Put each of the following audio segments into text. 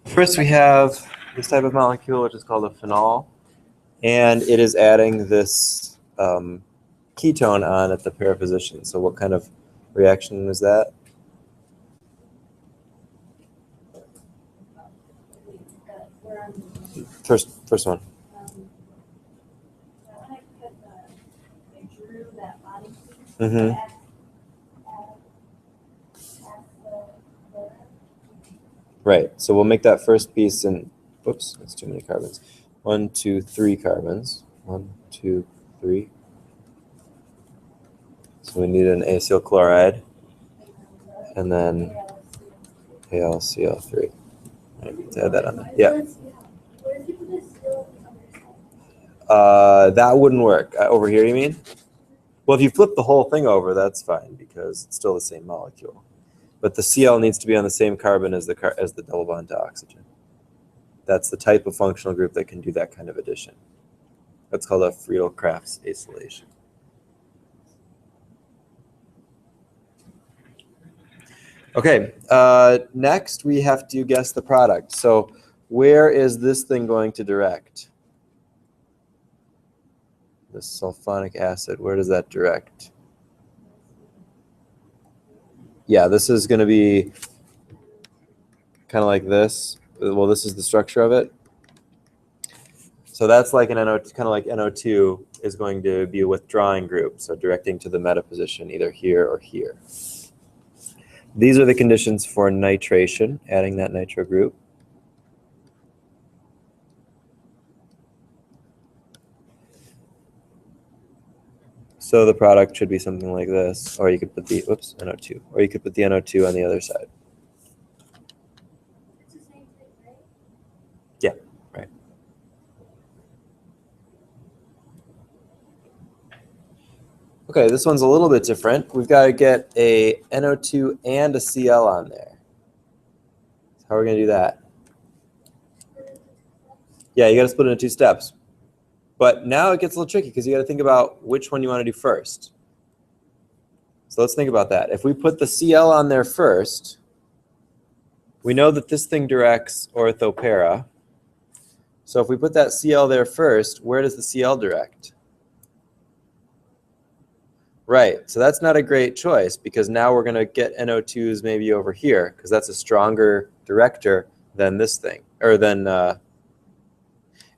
First, we have this type of molecule, which is called a phenol, and it is adding this ketone on at the pair position. So what kind of reaction is that? First one. Mm-hmm. Right. So we'll make that first piece in, oops, that's too many carbons. 1, 2, 3 carbons. 1, 2, 3. So we need an acyl chloride and then AlCl3. Let's add that on there. Yeah. That wouldn't work. Over here, you mean? Well, if you flip the whole thing over, that's fine because it's still the same molecule. But the Cl needs to be on the same carbon as the double bond to oxygen. That's the type of functional group that can do that kind of addition. That's called a Friedel-Crafts acylation. Okay, next we have to guess the product. So where is this thing going to direct? The sulfonic acid, where does that direct? Yeah, this is going to be kind of like this. Well, this is the structure of it. So that's like an NO, kind of like NO2 is going to be a withdrawing group, so directing to the meta position either here or here. These are the conditions for nitration, adding that nitro group. So the product should be something like this, or you could put the, oops, NO2, or you could put the NO2 on the other side. It's the same thing, right? Yeah, right. Okay, this one's a little bit different. We've got to get a NO2 and a Cl on there. How are we going to do that? Yeah, you got to split it into 2 steps. But now it gets a little tricky because you got to think about which one you want to do first. So let's think about that. If we put the Cl on there first, we know that this thing directs orthopara. So if we put that Cl there first, where does the Cl direct? Right, so that's not a great choice because now we're going to get NO2s maybe over here because that's a stronger director than this thing, or than,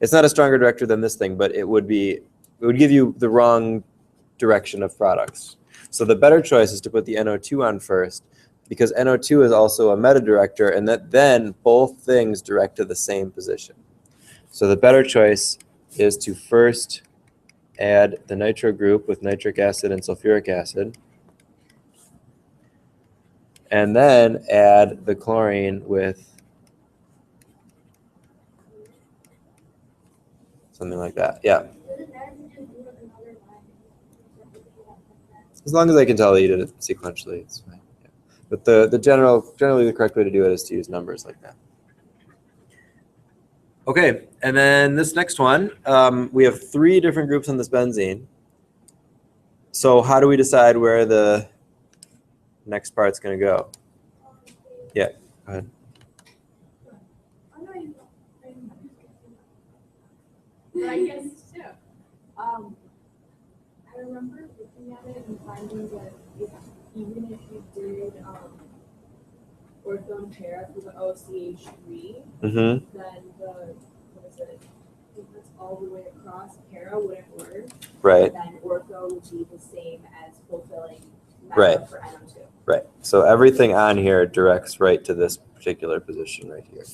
it's not a stronger director than this thing, but it would give you the wrong direction of products. So the better choice is to put the NO2 on first because NO2 is also a meta director and that then both things direct to the same position. So the better choice is to first add the nitro group with nitric acid and sulfuric acid, and then add the chlorine with something like that. Yeah. As long as I can tell that you did it sequentially, it's fine. Yeah. But generally the correct way to do it is to use numbers like that. Okay, and then this next one, we have 3 different groups on this benzene. So how do we decide where the next part's going to go? Yeah, go ahead. I guess too. I remember looking at it and finding that even if you did ortho and para for the OCH3, then the, what is it? If it's all the way across, para wouldn't work. Right. And then ortho would be the same as fulfilling right. for NO2. Right. So everything on here directs right to this particular position right here.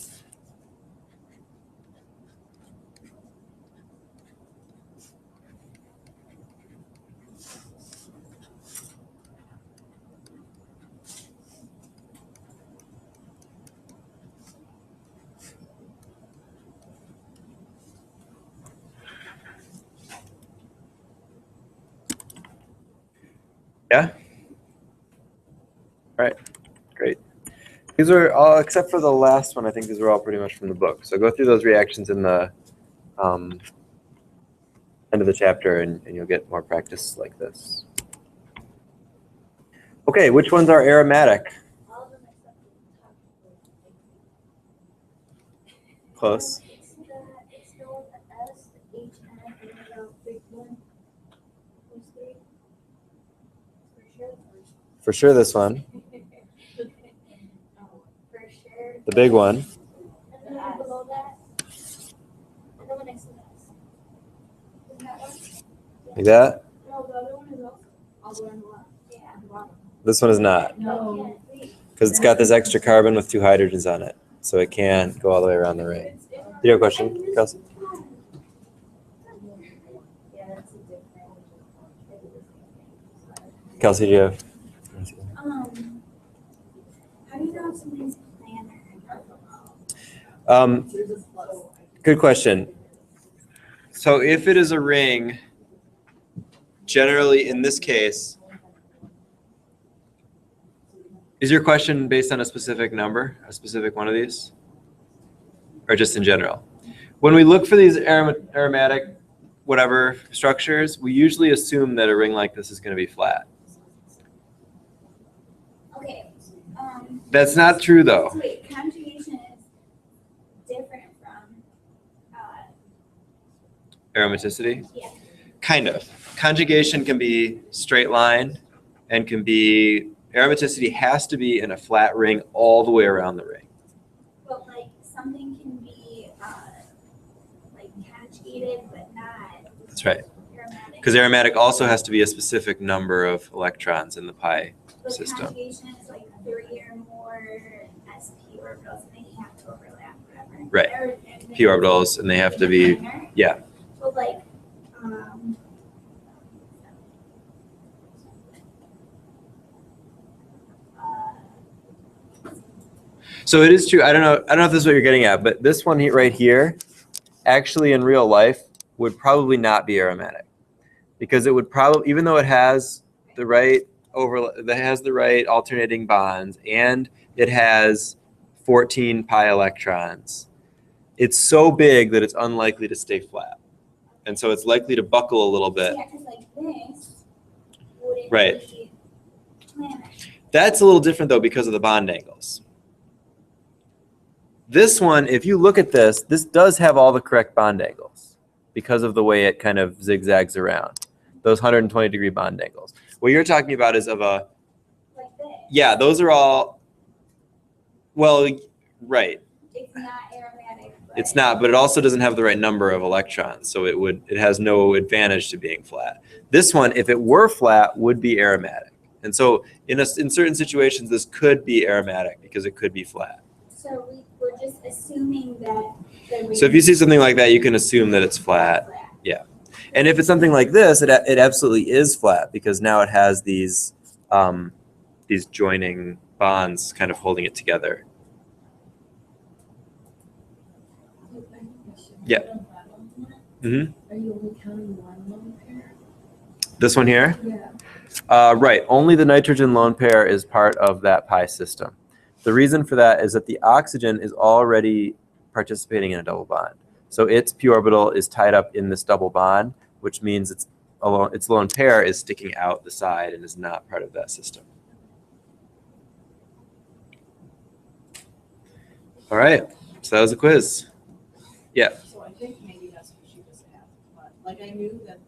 Yeah? All right, great. These are all, except for the last one, I think these are all pretty much from the book. So go through those reactions in the end of the chapter and you'll get more practice like this. Okay, which ones are aromatic? All of them except for the top. Close. It's still the S, the HM, and the big one. Those three. For sure this one. For sure. The big one. And then the one below that. And the one next to that. Is that one? Like that? No, the other one is all the way on the left. Yeah. At the bottom. This one is not. No. Because it's got this extra carbon with 2 hydrogens on it. So it can't go all the way around the ring. You have a question, Kelsey? Yeah, that's a different. Kelsey, do you have? How do you know if something's planar? Good question. So if it is a ring, generally in this case, is your question based on a specific number, a specific one of these? Or just in general? When we look for these aromatic whatever structures, we usually assume that a ring like this is going to be flat. Okay. That's not true though. So wait, conjugation is different from Aromaticity? yeah. Kind of. Conjugation can be straight line and can be, aromaticity has to be in a flat ring all the way around the ring. But like something can be like conjugated but not That's right. aromatic. Because aromatic also has to be a specific number of electrons in the pi But system. conjugation is like 3 or more sp orbitals and they have to overlap, whatever. Right. P orbitals, and they have to be, yeah. But like So it is true. I don't know if this is what you're getting at, but this one right here, actually in real life, would probably not be aromatic, because it would probably, even though it has the right alternating bonds and it has 14 pi electrons, it's so big that it's unlikely to stay flat, and so it's likely to buckle a little bit. yeah, because like this wouldn't Right. be planar. That's a little different though because of the bond angles. This one, if you look at this does have all the correct bond angles because of the way it kind of zigzags around. Those 120-degree bond angles. What you're talking about is of a, Like this. yeah, those are all, well, right. It's not aromatic. But It's not, but it also doesn't have the right number of electrons, so it has no advantage to being flat. This one, if it were flat, would be aromatic. And so in certain situations, this could be aromatic because it could be flat. So we're just assuming that the So if you see something like that, you can assume that it's flat. Yeah. And if it's something like this, it absolutely is flat because now it has these joining bonds kind of holding it together. Yeah. Mm-hmm. Are you only counting one lone pair? This one here? Yeah. Right. Only the nitrogen lone pair is part of that pi system. The reason for that is that the oxygen is already participating in a double bond. So its p orbital is tied up in this double bond, which means its lone pair is sticking out the side and is not part of that system. All right. So that was a quiz. Yeah. So I think maybe that's what she was at, but like I knew that,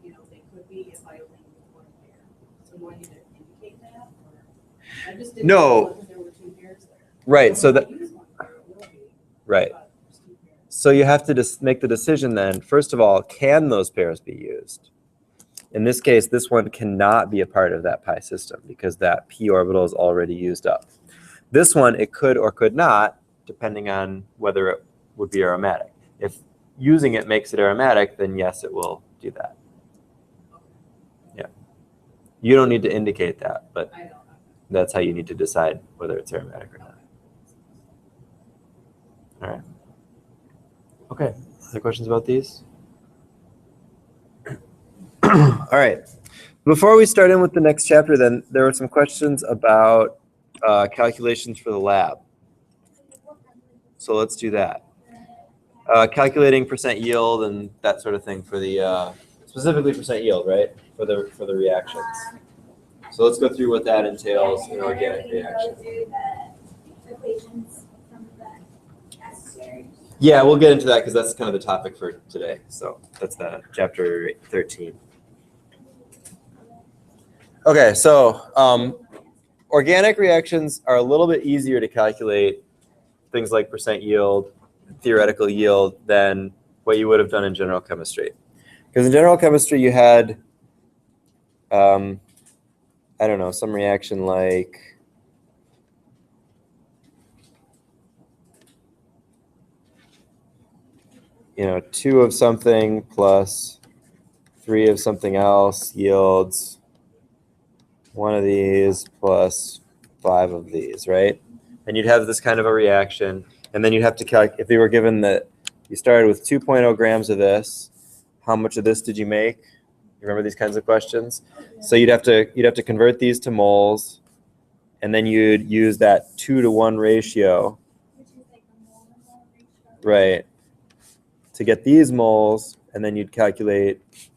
they could be if I only knew one pair. So do I need to indicate that, or I just didn't No. know because there were 2 pairs there. Right. So that, If I use one pair, it will be, right. but there's 2 pairs. So you have to just make the decision then, first of all, can those pairs be used? In this case, this one cannot be a part of that pi system because that p orbital is already used up. This one, it could or could not, depending on whether it would be aromatic. If using it makes it aromatic, then yes, it will do that. Yeah. You don't need to indicate that, but I don't know. that's how you need to decide whether it's aromatic or not. All right. Okay. Other questions about these? All right. Before we start in with the next chapter, then, there were some questions about calculations for the lab. So let's do that. Calculating percent yield and that sort of thing for the, specifically percent yield, right? For the reactions. So let's go through what that entails in organic reactions. Go through the equations from the esters. Yeah, we'll get into that because that's kind of the topic for today. So that's chapter 13. Okay, so organic reactions are a little bit easier to calculate things like percent yield, theoretical yield, than what you would have done in general chemistry. Because in general chemistry, you had, I don't know, some reaction like, you know, 2 of something plus 3 of something else yields 1 of these plus 5 of these, right? And you'd have this kind of a reaction, and then you'd have to calculate, if they were given that you started with 2.0 grams of this, how much of this did you make? You remember these kinds of questions? So you'd have to convert these to moles, and then you'd use that 2-to-1 ratio, right, to get these moles, and then you'd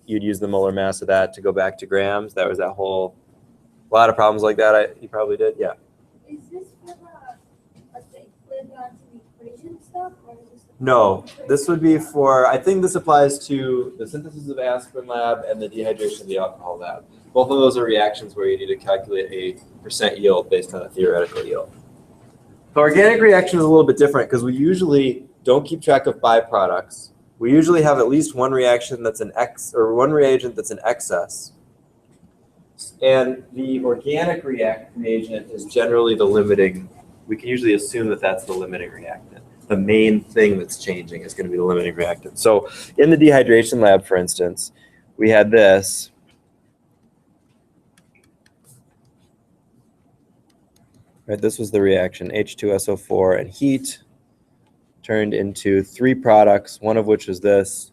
use the molar mass of that to go back to grams. That was that whole, a lot of problems like that you probably did, yeah. Is this for the, let's say, put onto the equation stuff, or is this? No, this would be for, I think this applies to the synthesis of aspirin lab and the dehydration of the alcohol lab. Both of those are reactions where you need to calculate a percent yield based on a theoretical yield. The organic reaction is a little bit different because we usually don't keep track of byproducts. We usually have at least one reaction that's an one reagent that's an excess. And the organic reagent is generally the limiting. We can usually assume that that's the limiting reactant. The main thing that's changing is going to be the limiting reactant. So in the dehydration lab, for instance, we had this. Right, this was the reaction, H2SO4 and heat turned into 3 products, one of which is this.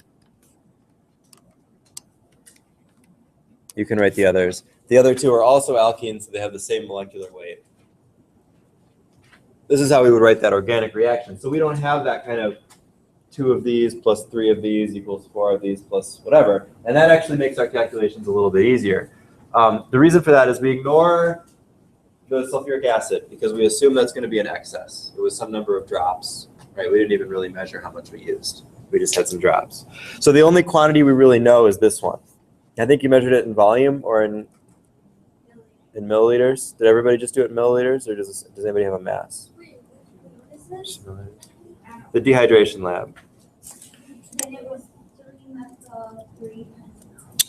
You can write the others. The other 2 are also alkenes, so they have the same molecular weight. This is how we would write that organic reaction. So we don't have that kind of 2 of these plus 3 of these equals 4 of these plus whatever. And that actually makes our calculations a little bit easier. The reason for that is we ignore the sulfuric acid because we assume that's going to be an excess. It was some number of drops, right? We didn't even really measure how much we used. We just had some drops. So the only quantity we really know is this one. I think you measured it in volume or in milliliters. Did everybody just do it in milliliters, or does anybody have a mass? The dehydration lab. And it was 3-methyl-3.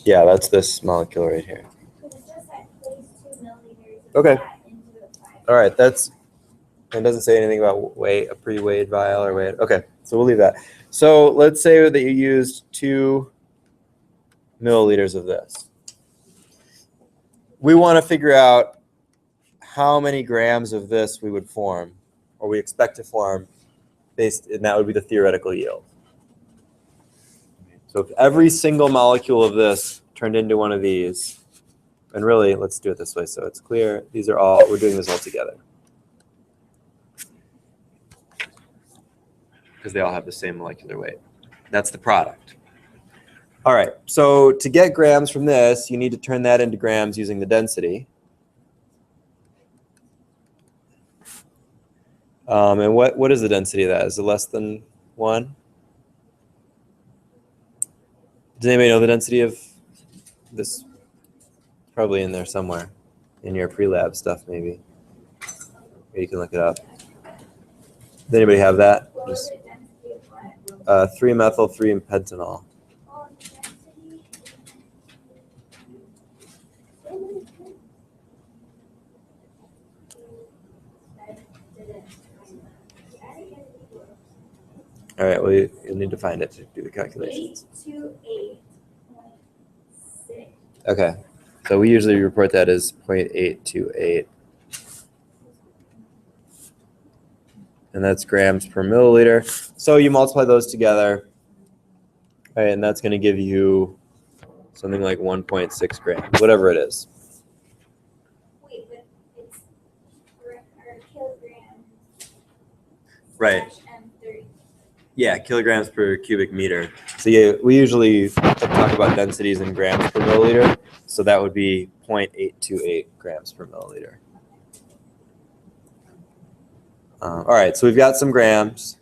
Yeah, that's this molecule right here. So it's just that place 2 milliliters of Okay. that into the 5. All right, it doesn't say anything about weight, a pre-weighed vial or weight. Okay, so we'll leave that. So let's say that you used 2 milliliters of this. We want to figure out how many grams of this we would form, or we expect to form, and that would be the theoretical yield. So if every single molecule of this turned into one of these, and really, let's do it this way so it's clear. These are all, we're doing this all together. Because they all have the same molecular weight. That's the product. All right, so to get grams from this, you need to turn that into grams using the density. And what is the density of that? Is it less than 1? Does anybody know the density of this? Probably in there somewhere, in your pre-lab stuff maybe. Or you can look it up. Does anybody have that? What was the density of what? 3-methyl-3-pentanol. Oh, density. All right, well, you'll need to find it to do the calculations. 828.6. Okay, so we usually report that as 0.828. And that's grams per milliliter. So you multiply those together, right, and that's going to give you something like 1.6 grams, whatever it is. Wait, but it's or kilograms. Right. M30. Yeah, kilograms per cubic meter. So yeah, we usually talk about densities in grams per milliliter. So that would be 0.828 grams per milliliter. All right, so we've got some grams.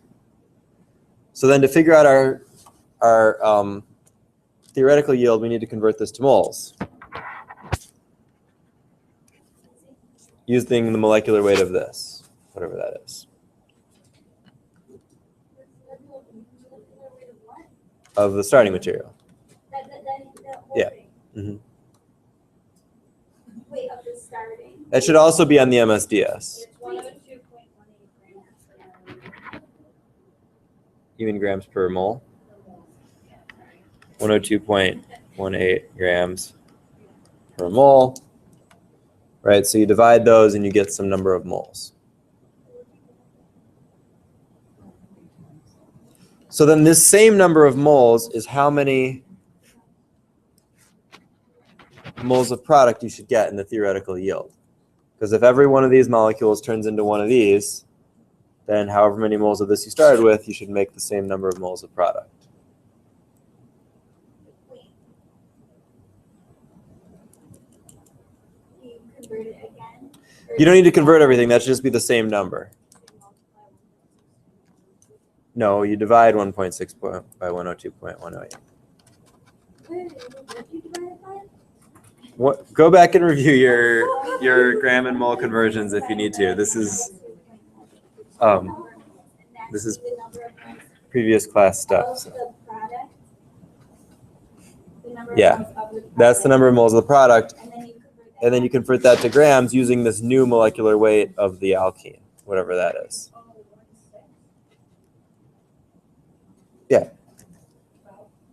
So then to figure out our theoretical yield, we need to convert this to moles using the molecular weight of this, whatever that is, of the starting material. Yeah. Mm-hmm. Wait, of the starting. That should also be on the MSDS. It's 102.18 grams. You mean grams per mole? Yeah, sorry. 102.18 grams per mole. Right, so you divide those and you get some number of moles. So then this same number of moles is how many moles of product you should get in the theoretical yield. Because if every one of these molecules turns into one of these, then however many moles of this you started with, you should make the same number of moles of product. Wait. You convert it again? Or You don't need to convert everything, that should just be the same number. No, you divide 1.6 by 102.108. What you divide it by? What, go back and review your gram and mole conversions if you need to. This is The number of moles previous class stuff. of So. the product. The number of Yeah, moles of the product. that's the number of moles of the product, And then you convert that. and then you convert that to grams using this new molecular weight of the alkene, whatever that is. Yeah.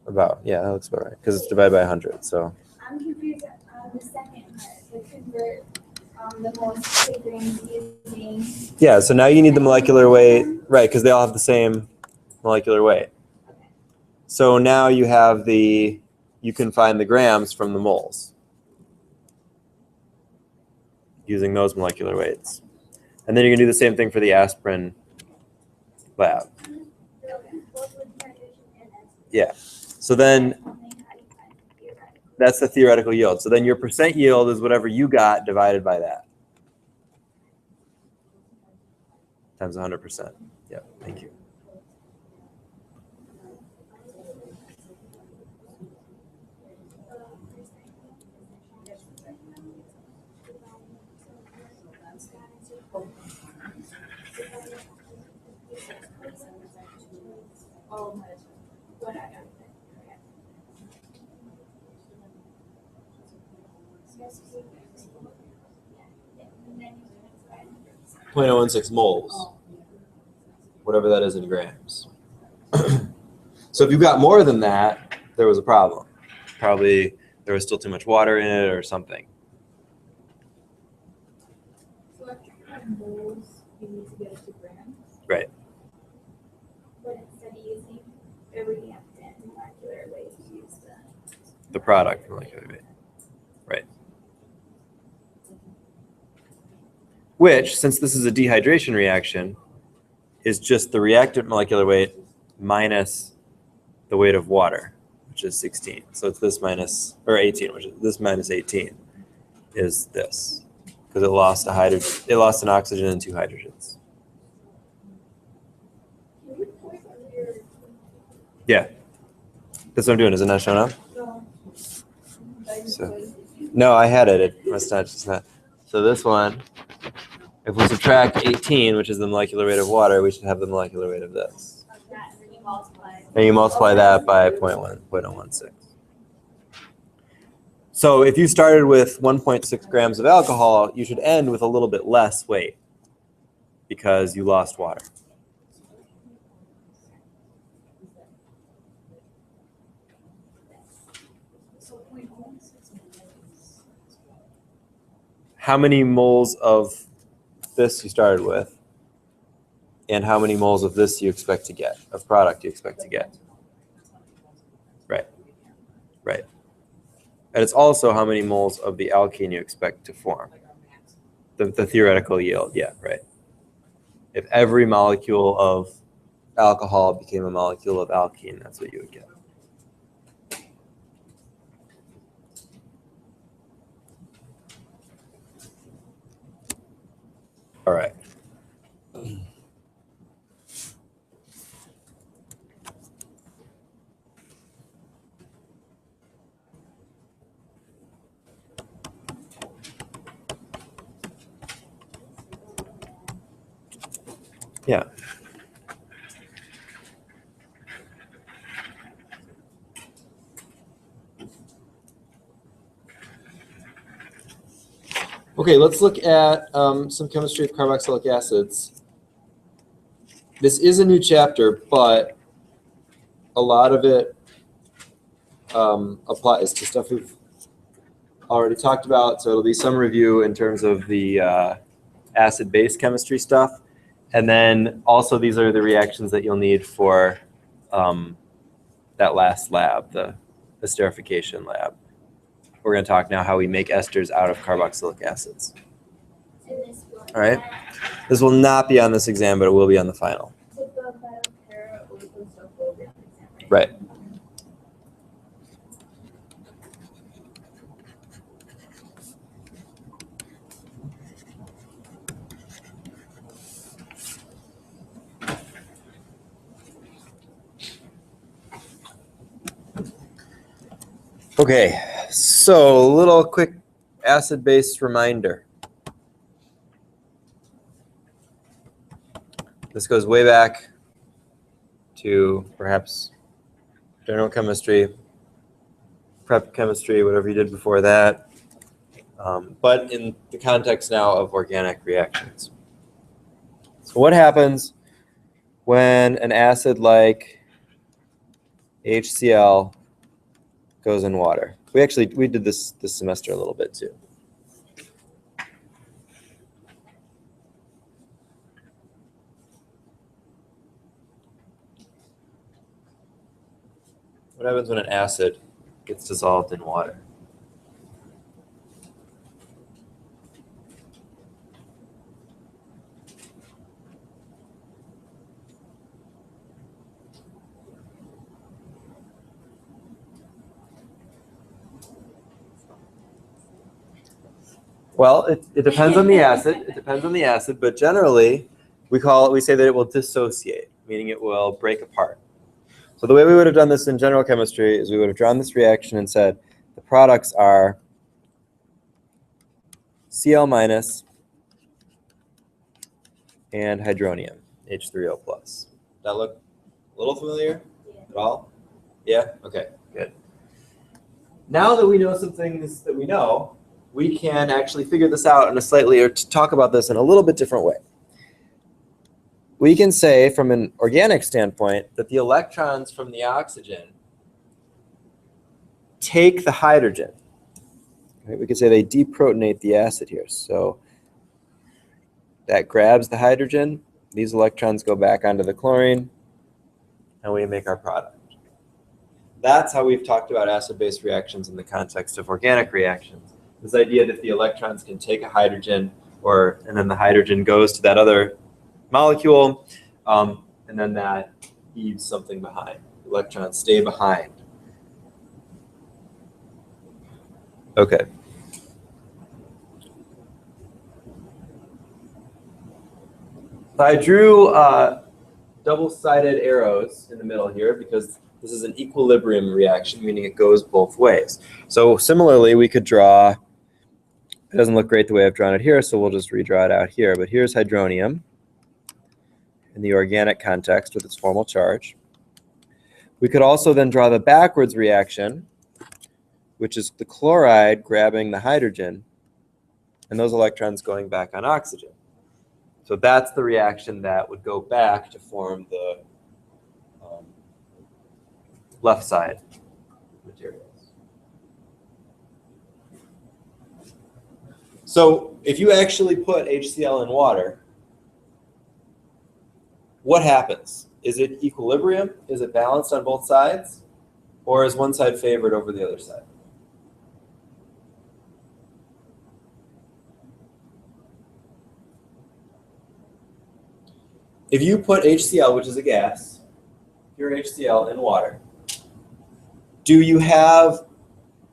About, yeah, that looks about right, because it's divided by 100, so. I'm confused on the second part, to convert the moles to grams using. Yeah, so now you need the molecular weight, right, because they all have the same molecular weight. So now you have you can find the grams from the moles using those molecular weights. And then you can do the same thing for the aspirin lab. Yeah, so then that's the theoretical yield. So then your percent yield is whatever you got divided by that. Times 100%. Yeah, thank you. What I got. 0.016 moles, whatever that is in grams. So if you got more than that, there was a problem. Probably there was still too much water in it or something. So after you have moles, you need to get it to grams. Right. But instead of using a reactant molecular weight, use The product molecular weight. Right. Which, since this is a dehydration reaction, is just the reactant molecular weight minus the weight of water, which is 16. So it's this minus, or 18, which is this minus 18 is this, because it lost a hydrogen, it lost an oxygen and 2 hydrogens. Yeah, that's what I'm doing. Is it not showing up? So, no, I had it. It must not just not. So this one, if we subtract 18, which is the molecular weight of water, we should have the molecular weight of this. that, and then you multiply. And you multiply that by 0.016. So if you started with 1.6 grams of alcohol, you should end with a little bit less weight because you lost water. How many moles of this you started with, and how many moles of this you expect to get, of product you expect to get. Right, right. And it's also how many moles of the alkene you expect to form. The theoretical yield, yeah, right. If every molecule of alcohol became a molecule of alkene, that's what you would get. All right. Yeah. Okay, let's look at some chemistry of carboxylic acids. This is a new chapter, but a lot of it applies to stuff we've already talked about. So it'll be some review in terms of the acid-base chemistry stuff. And then also these are the reactions that you'll need for that last lab, the esterification lab. We're going to talk now how we make esters out of carboxylic acids. And this will. All right. This will not be on this exam, but it will be on the final. So the para or the stuff will be on the exam, Right. Okay, so a little quick acid-base reminder. This goes way back to perhaps general chemistry, prep chemistry, whatever you did before that, but in the context now of organic reactions. So what happens when an acid like HCl goes in water? We did this semester a little bit too. What happens when an acid gets dissolved in water? Well, it depends on the acid. It depends on the acid, but generally we say that it will dissociate, meaning it will break apart. So the way we would have done this in general chemistry is we would have drawn this reaction and said the products are Cl minus and hydronium, H3O plus. Does that look a little familiar at all? Yeah? Okay, good. Now that we know some things that we know, we can actually figure this out in a slightly, or talk about this in a little bit different way. We can say from an organic standpoint that the electrons from the oxygen take the hydrogen. Right? We could say they deprotonate the acid here. So that grabs the hydrogen. These electrons go back onto the chlorine, and we make our product. That's how we've talked about acid-base reactions in the context of organic reactions. This idea that the electrons can take a hydrogen, and then the hydrogen goes to that other molecule, and then that leaves something behind. Electrons stay behind. Okay. So I drew double-sided arrows in the middle here because this is an equilibrium reaction, meaning it goes both ways. So similarly, we could draw, it doesn't look great the way I've drawn it here, so we'll just redraw it out here. But here's hydronium in the organic context with its formal charge. We could also then draw the backwards reaction, which is the chloride grabbing the hydrogen and those electrons going back on oxygen. So that's the reaction that would go back to form the left side materials. So if you actually put HCl in water, what happens? Is it equilibrium? Is it balanced on both sides? Or is one side favored over the other side? If you put HCl, which is a gas, pure HCl in water, do you have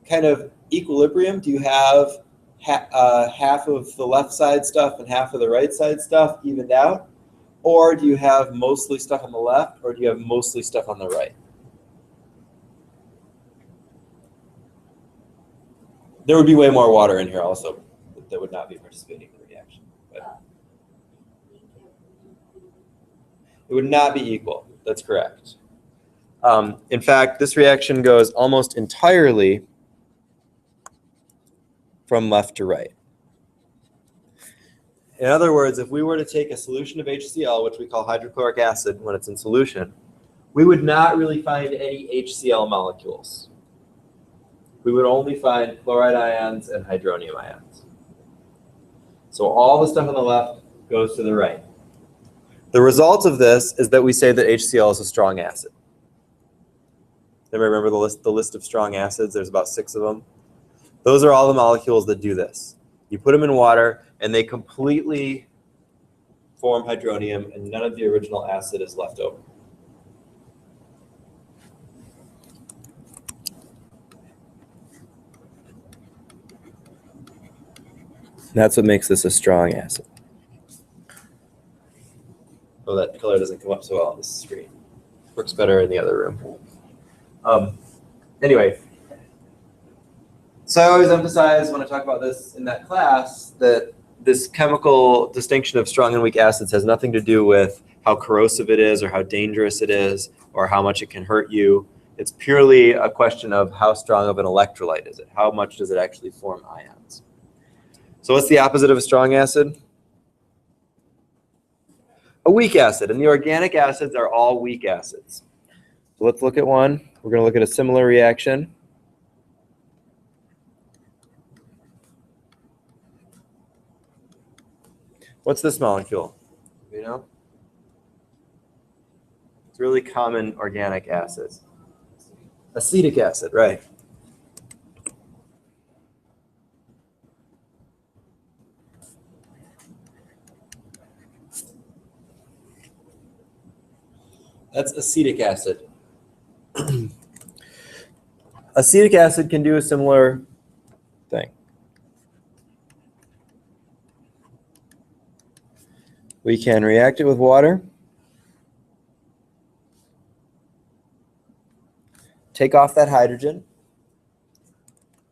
kind of equilibrium? Do you have half of the left side stuff and half of the right side stuff evened out? Or do you have mostly stuff on the left, or do you have mostly stuff on the right? There would be way more water in here also that would not be participating in the reaction. But It would not be equal. That's correct. In fact, this reaction goes almost entirely from left to right. In other words, if we were to take a solution of HCl, which we call hydrochloric acid when it's in solution, we would not really find any HCl molecules. We would only find chloride ions and hydronium ions. So all the stuff on the left goes to the right. The result of this is that we say that HCl is a strong acid. Everybody remember the list of strong acids? There's about 6 of them. Those are all the molecules that do this. You put them in water, and they completely form hydronium, and none of the original acid is left over. That's what makes this a strong acid. Oh, that color doesn't come up so well on this screen. Works better in the other room. Anyway, so I always emphasize when I talk about this in that class that this chemical distinction of strong and weak acids has nothing to do with how corrosive it is or how dangerous it is or how much it can hurt you. It's purely a question of how strong of an electrolyte is it? How much does it actually form ions? So what's the opposite of a strong acid? A weak acid. And the organic acids are all weak acids. So let's look at one. We're going to look at a similar reaction. What's this molecule? You know? It's really common organic acids. Acetic acid, right. That's acetic acid. Acetic acid can do a similar thing. We can react it with water, take off that hydrogen,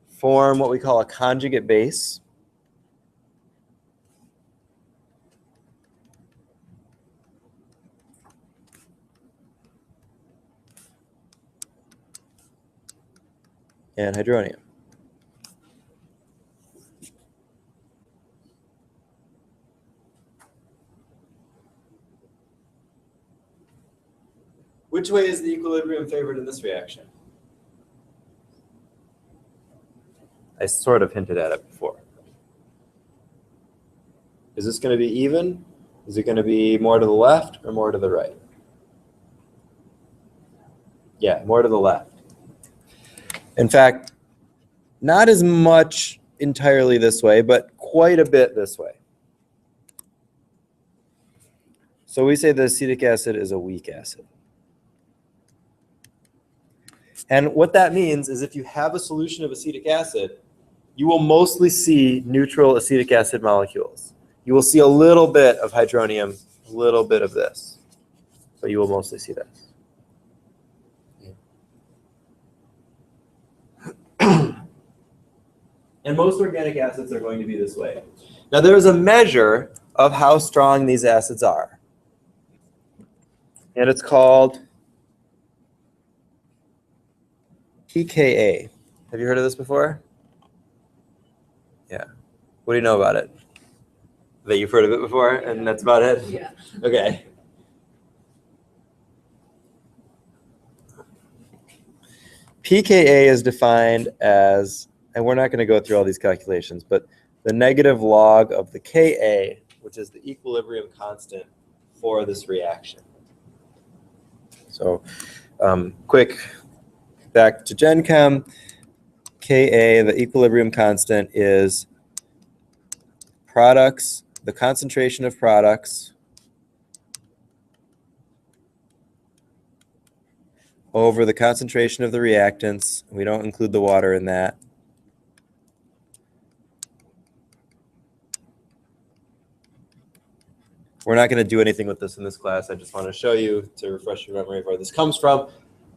form what we call a conjugate base. And hydronium. Which way is the equilibrium favored in this reaction? I sort of hinted at it before. Is this going to be even? Is it going to be more to the left or more to the right? Yeah, more to the left. In fact, not as much entirely this way, but quite a bit this way. So we say the acetic acid is a weak acid. And what that means is if you have a solution of acetic acid, you will mostly see neutral acetic acid molecules. You will see a little bit of hydronium, a little bit of this, but you will mostly see this. And most organic acids are going to be this way. Now there's a measure of how strong these acids are. And it's called pKa. Have you heard of this before? Yeah. What do you know about it? That you've heard of it before and that's about it? Yeah. Okay. pKa is defined as, and we're not going to go through all these calculations, but the negative log of the Ka, which is the equilibrium constant for this reaction. So quick back to Gen Chem. Ka, the equilibrium constant, is products, the concentration of products over the concentration of the reactants. We don't include the water in that. We're not going to do anything with this in this class. I just want to show you to refresh your memory of where this comes from.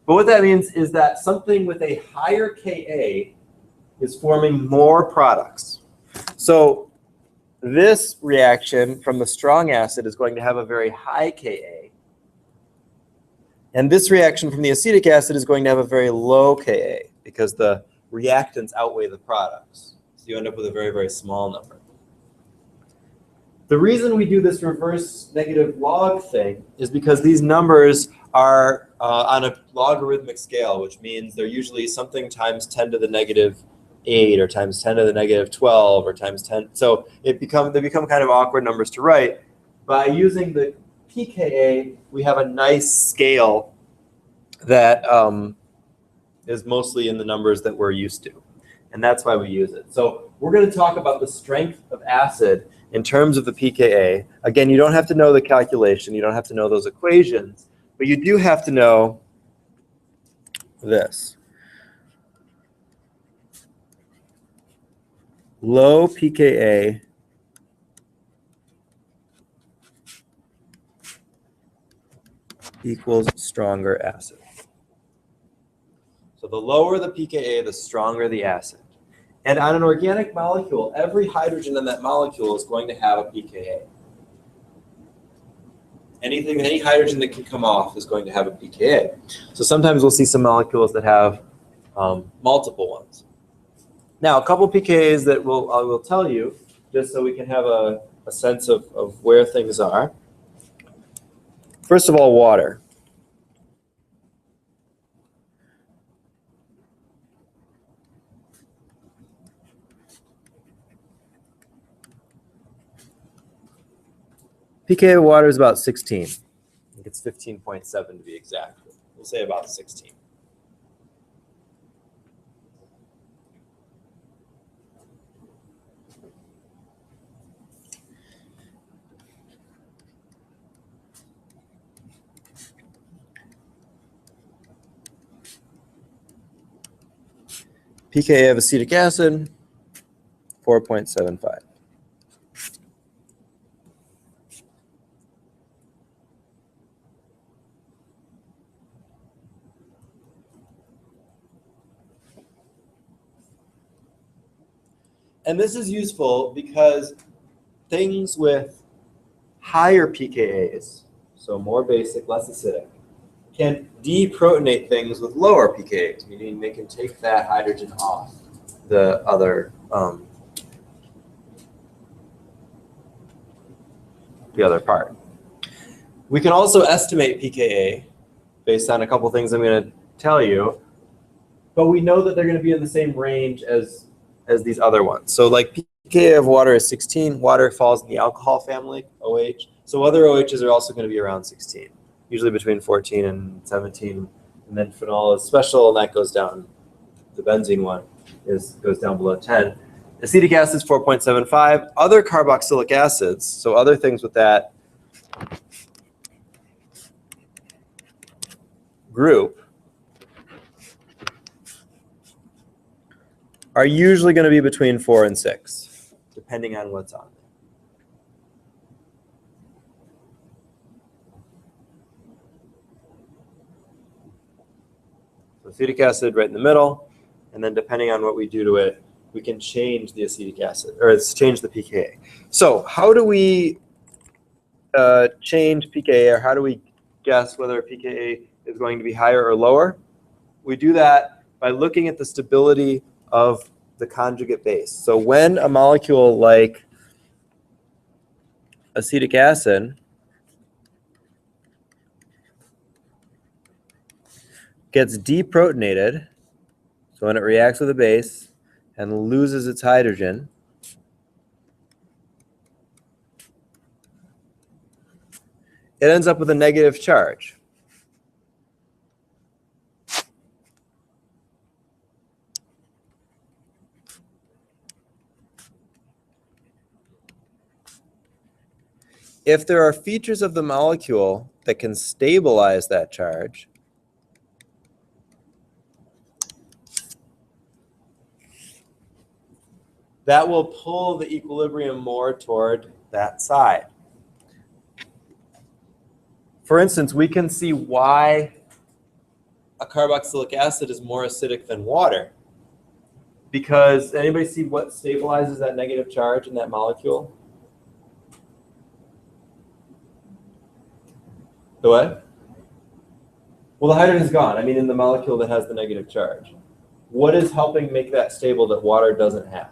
But what that means is that something with a higher Ka is forming more products. So this reaction from the strong acid is going to have a very high Ka, And this reaction from the acetic acid is going to have a very low Ka because the reactants outweigh the products. So you end up with a very, very small number. The reason we do this reverse negative log thing is because these numbers are on a logarithmic scale, which means they're usually something times 10 to the negative 8 or times 10 to the negative 12 or times 10. So they become kind of awkward numbers to write. By using the pKa, we have a nice scale that is mostly in the numbers that we're used to. And that's why we use it. So we're going to talk about the strength of acid in terms of the pKa. Again, you don't have to know the calculation. You don't have to know those equations. But you do have to know this. Low pKa equals stronger acid. So the lower the pKa, the stronger the acid. And on an organic molecule, every hydrogen in that molecule is going to have a pKa. Any hydrogen that can come off is going to have a pKa. So sometimes we'll see some molecules that have multiple ones. Now, a couple pKa's that I will tell you, just so we can have a sense of where things are. First of all, water. pKa of water is about 16. I think it's 15.7 to be exact. We'll say about 16. pKa of acetic acid, 4.75. And this is useful because things with higher pKa's, so more basic, less acidic, can deprotonate things with lower pKa's, meaning they can take that hydrogen off the other part. We can also estimate pKa based on a couple things I'm going to tell you, but we know that they're going to be in the same range as these other ones. So like pKa of water is 16. Water falls in the alcohol family, OH. So other OHs are also going to be around 16, usually between 14 and 17. And then phenol is special, and that goes down. The benzene one goes down below 10. Acetic acid is 4.75. Other carboxylic acids, so other things with that group, are usually going to be between 4 and 6, depending on what's on there. So acetic acid right in the middle, and then depending on what we do to it, we can change the acetic acid, or change the pKa. So how do we change pKa, or how do we guess whether pKa is going to be higher or lower? We do that by looking at the stability of the conjugate base. So when a molecule like acetic acid gets deprotonated, so when it reacts with a base and loses its hydrogen, it ends up with a negative charge. If there are features of the molecule that can stabilize that charge, that will pull the equilibrium more toward that side. For instance, we can see why a carboxylic acid is more acidic than water. Because anybody see what stabilizes that negative charge in that molecule? The what? Well, the hydrogen's gone. I mean, in the molecule that has the negative charge. What is helping make that stable that water doesn't have?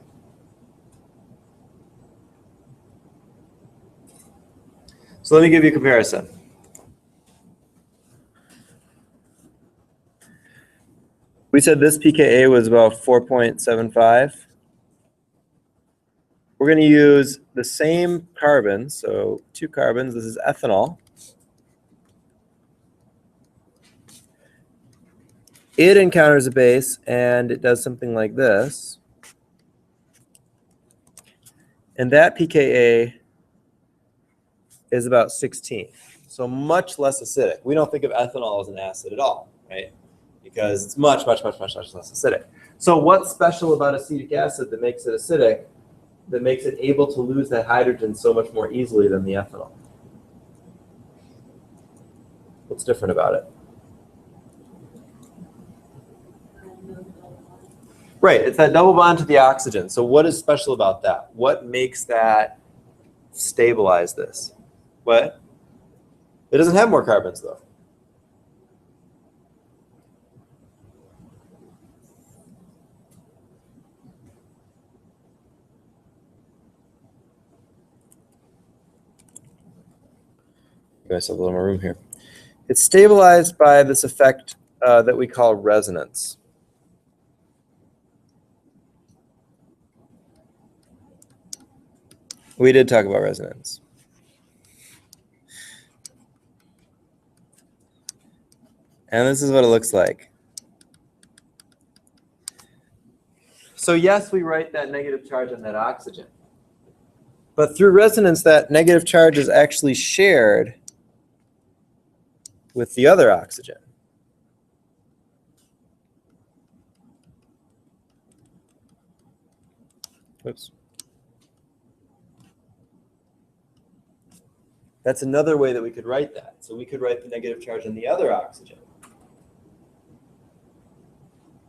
So let me give you a comparison. We said this pKa was about 4.75. We're going to use the same carbons, so 2 carbons. This is ethanol. It encounters a base, and it does something like this. And that pKa is about 16, so much less acidic. We don't think of ethanol as an acid at all, right? Because it's much, much, much, much, much less acidic. So what's special about acetic acid that makes it acidic, that makes it able to lose that hydrogen so much more easily than the ethanol? What's different about it? Right, it's that double bond to the oxygen. So what is special about that? What makes that stabilize this? What? It doesn't have more carbons, though. Give myself a little more room here. It's stabilized by this effect that we call resonance. We did talk about resonance. And this is what it looks like. So yes, we write that negative charge on that oxygen. But through resonance, that negative charge is actually shared with the other oxygen. Oops. That's another way that we could write that. So we could write the negative charge on the other oxygen.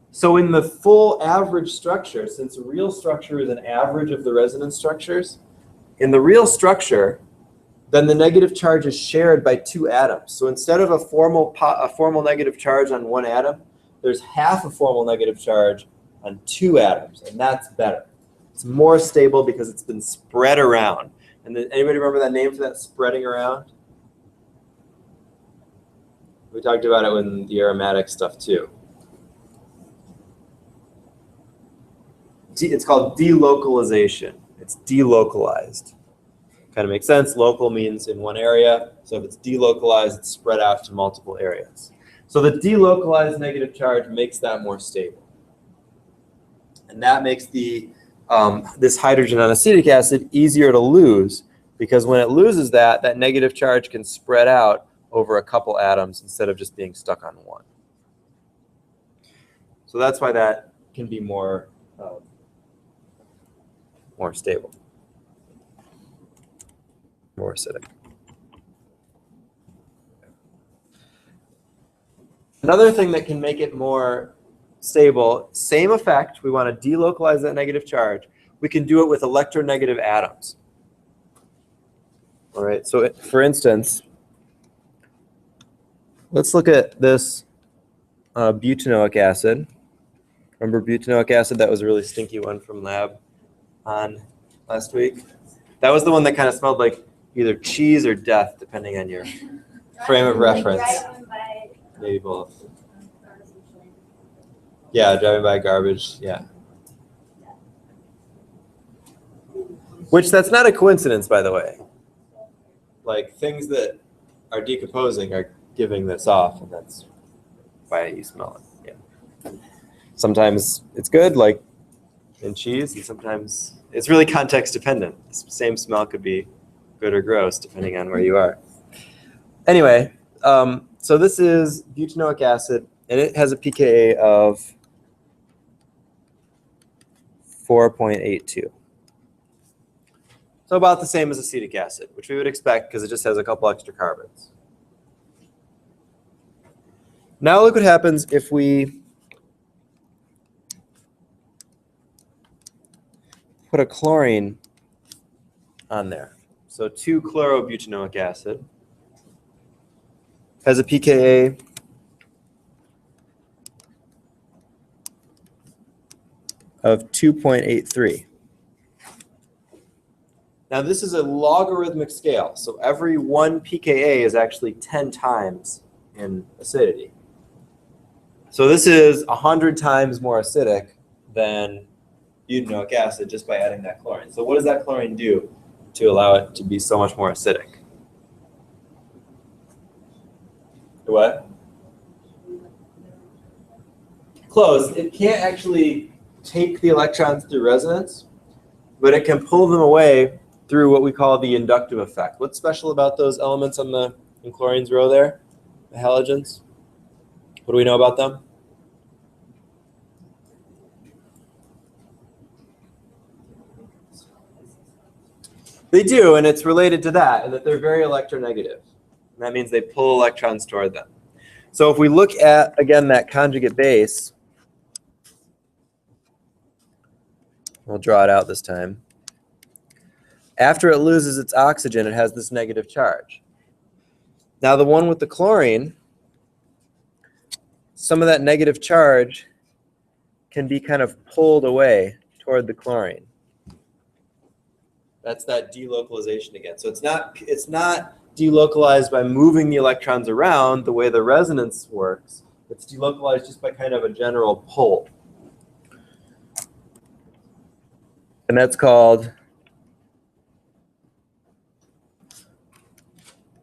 So in the full average structure, since real structure is an average of the resonance structures, in the real structure, then the negative charge is shared by 2 atoms. So instead of a formal negative charge on 1 atom, there's half a formal negative charge on 2 atoms, and that's better. It's more stable because it's been spread around. And then, anybody remember that name for that, spreading around? We talked about it with the aromatic stuff too. It's called delocalization. It's delocalized. Kind of makes sense. Local means in one area. So if it's delocalized, it's spread out to multiple areas. So the delocalized negative charge makes that more stable. And that makes the this hydrogen on acetic acid easier to lose, because when it loses that, that negative charge can spread out over a couple atoms instead of just being stuck on one. So that's why that can be more stable, more acidic. Another thing that can make it more stable, same effect, we want to delocalize that negative charge. We can do it with electronegative atoms. All right, so for instance, let's look at this butanoic acid. Remember butanoic acid? That was a really stinky one from lab on last week. That was the one that kind of smelled like either cheese or death, depending on your frame of reference. Maybe both. Yeah, driving by garbage, yeah. Which, that's not a coincidence, by the way. Like, things that are decomposing are giving this off, and that's why you smell it, yeah. Sometimes it's good, like in cheese, and sometimes it's really context dependent. The same smell could be good or gross, depending on where you are. Anyway, so this is butanoic acid, and it has a pKa of 4.82. So about the same as acetic acid, which we would expect because it just has a couple extra carbons. Now look what happens if we put a chlorine on there. So 2-chlorobutanoic acid has a pKa of 2.83. Now this is a logarithmic scale, so every 1 pKa is actually 10 times in acidity. So this is 100 times more acidic than butanoic acid just by adding that chlorine. So what does that chlorine do to allow it to be so much more acidic? What? Close. It can't actually take the electrons through resonance, but it can pull them away through what we call the inductive effect. What's special about those elements on the in chlorine's row there? The halogens? What do we know about them? They do, and it's related to that, and that they're very electronegative. And that means they pull electrons toward them. So if we look at, again, that conjugate base, we'll draw it out this time. After it loses its oxygen, it has this negative charge. Now the one with the chlorine, some of that negative charge can be kind of pulled away toward the chlorine. That's that delocalization again. So it's not delocalized by moving the electrons around the way the resonance works. It's delocalized just by kind of a general pull. And that's called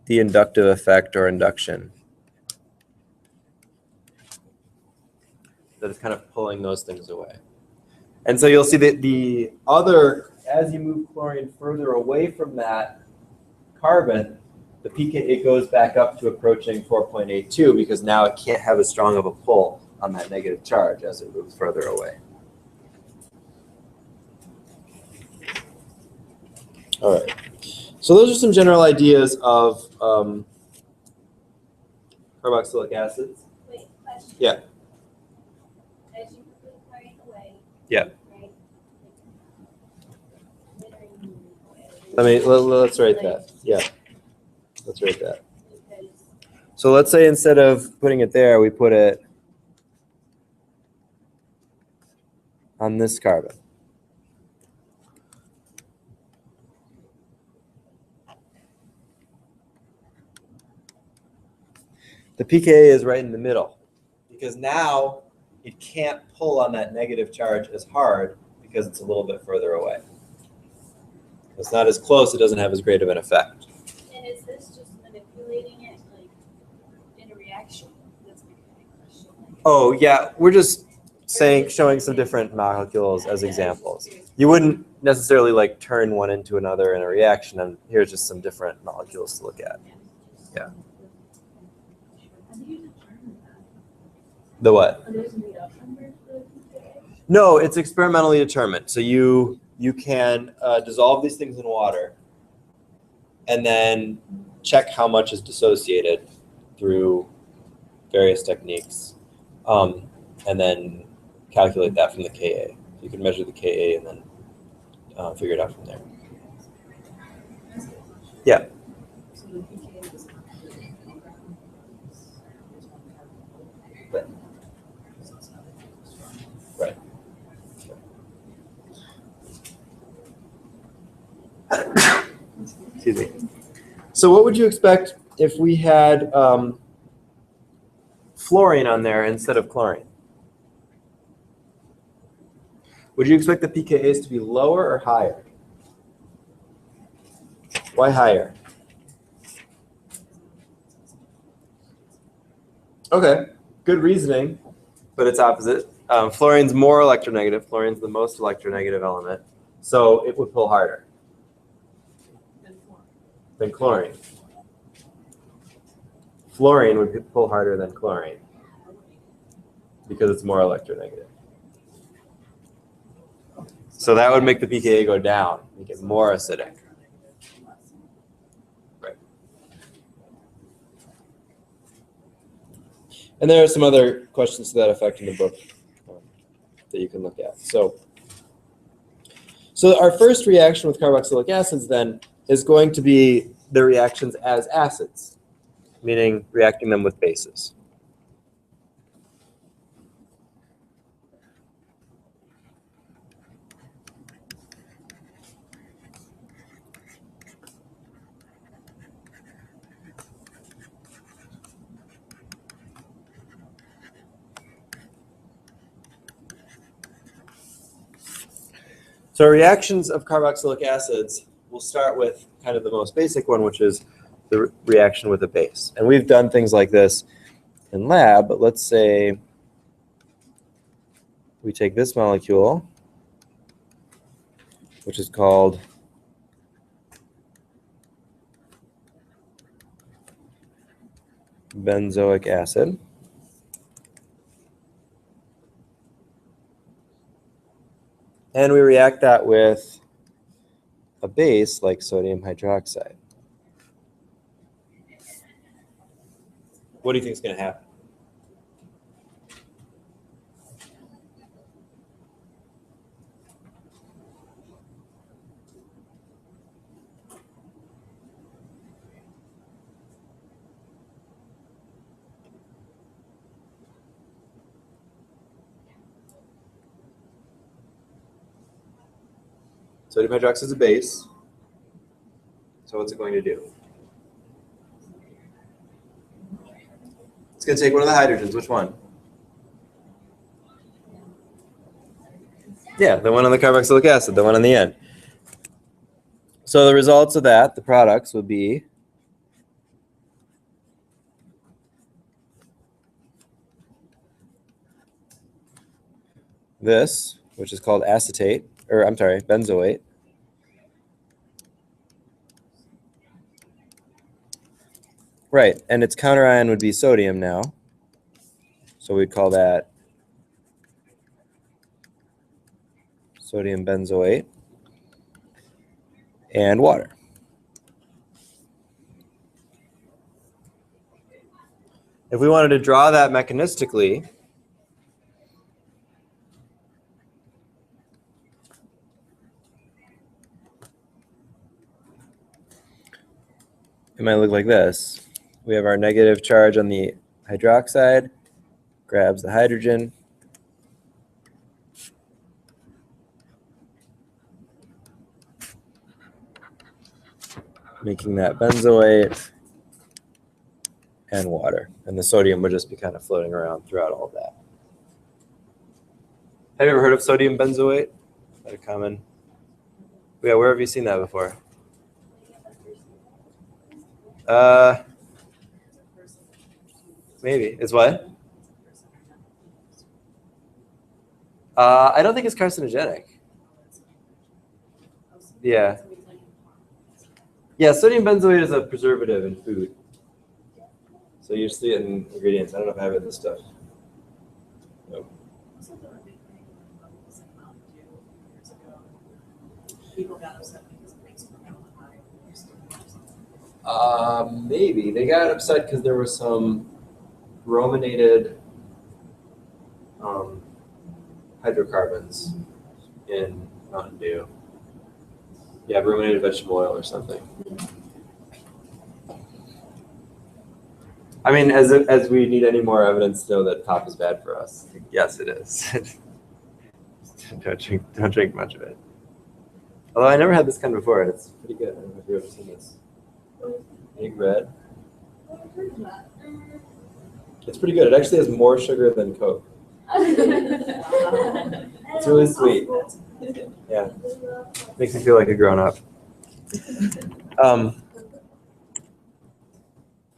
the inductive effect or induction. That is kind of pulling those things away. And so you'll see that the other, as you move chlorine further away from that carbon, the pKa goes back up to approaching 4.82 because now it can't have as strong of a pull on that negative charge as it moves further away. All right. So those are some general ideas of carboxylic acids. Wait, question. Yeah. As you put the chlorine away. Yeah. Right? When are you moving away? Let's write that. Yeah. Let's write that. So let's say instead of putting it there, we put it on this carbon. The pKa is right in the middle because now it can't pull on that negative charge as hard because it's a little bit further away. It's not as close, it doesn't have as great of an effect. And is this just manipulating it like in a reaction? That's my kind of question. Like, Oh yeah, we're just showing some different molecules as examples. You wouldn't necessarily like turn one into another in a reaction, and here's just some different molecules to look at. Yeah. How do you determine that? The what? Are those made up numbers for the pKa? No, it's experimentally determined. So you can dissolve these things in water and then check how much is dissociated through various techniques, and then calculate that from the Ka. You can measure the Ka and then figure it out from there. Yeah. So the pKa is not really a program. It's one carbon. Right. So it's not a strong. Right. Excuse me. So what would you expect if we had fluorine on there instead of chlorine? Would you expect the pKa's to be lower or higher? Why higher? Okay, good reasoning, but it's opposite. Fluorine's more electronegative. Fluorine's the most electronegative element, so it would pull harder than chlorine. Fluorine would pull harder than chlorine because it's more electronegative. So that would make the pKa go down, make it more acidic. Right. And there are some other questions to that effect in the book that you can look at. So our first reaction with carboxylic acids then is going to be the reactions as acids, meaning reacting them with bases. . So reactions of carboxylic acids, we'll start with kind of the most basic one, which is the reaction with a base. And we've done things like this in lab, but let's say we take this molecule, which is called benzoic acid. And we react that with a base like sodium hydroxide. What do you think is going to happen? Sodium hydroxide is a base. So what's it going to do? It's going to take one of the hydrogens. Which one? Yeah, the one on the carboxylic acid, the one on the end. So the results of that, the products, would be this, which is called acetate, or I'm sorry, benzoate. Right, and its counterion would be sodium now. So we'd call that sodium benzoate and water. If we wanted to draw that mechanistically, it might look like this. We have our negative charge on the hydroxide, grabs the hydrogen, making that benzoate and water. And the sodium would just be kind of floating around throughout all of that. Have you ever heard of sodium benzoate? Is that a common? Yeah, where have you seen that before? Maybe. It's what? I don't think it's carcinogenic. Yeah. Yeah, sodium benzoate is a preservative in food. So you see it in ingredients. I don't know if I have it in this stuff. Nope. People got upset because it makes Maybe. They got upset because there was some brominated hydrocarbons in Mountain Dew. Yeah, brominated vegetable oil or something. I mean, as we need any more evidence to know that pop is bad for us, yes, it is. Don't drink much of it. Although I never had this kind before, and it's pretty good. I don't know if you've ever seen this. Egg red. It's pretty good. It actually has more sugar than Coke. It's really sweet. Yeah, makes me feel like a grown-up. All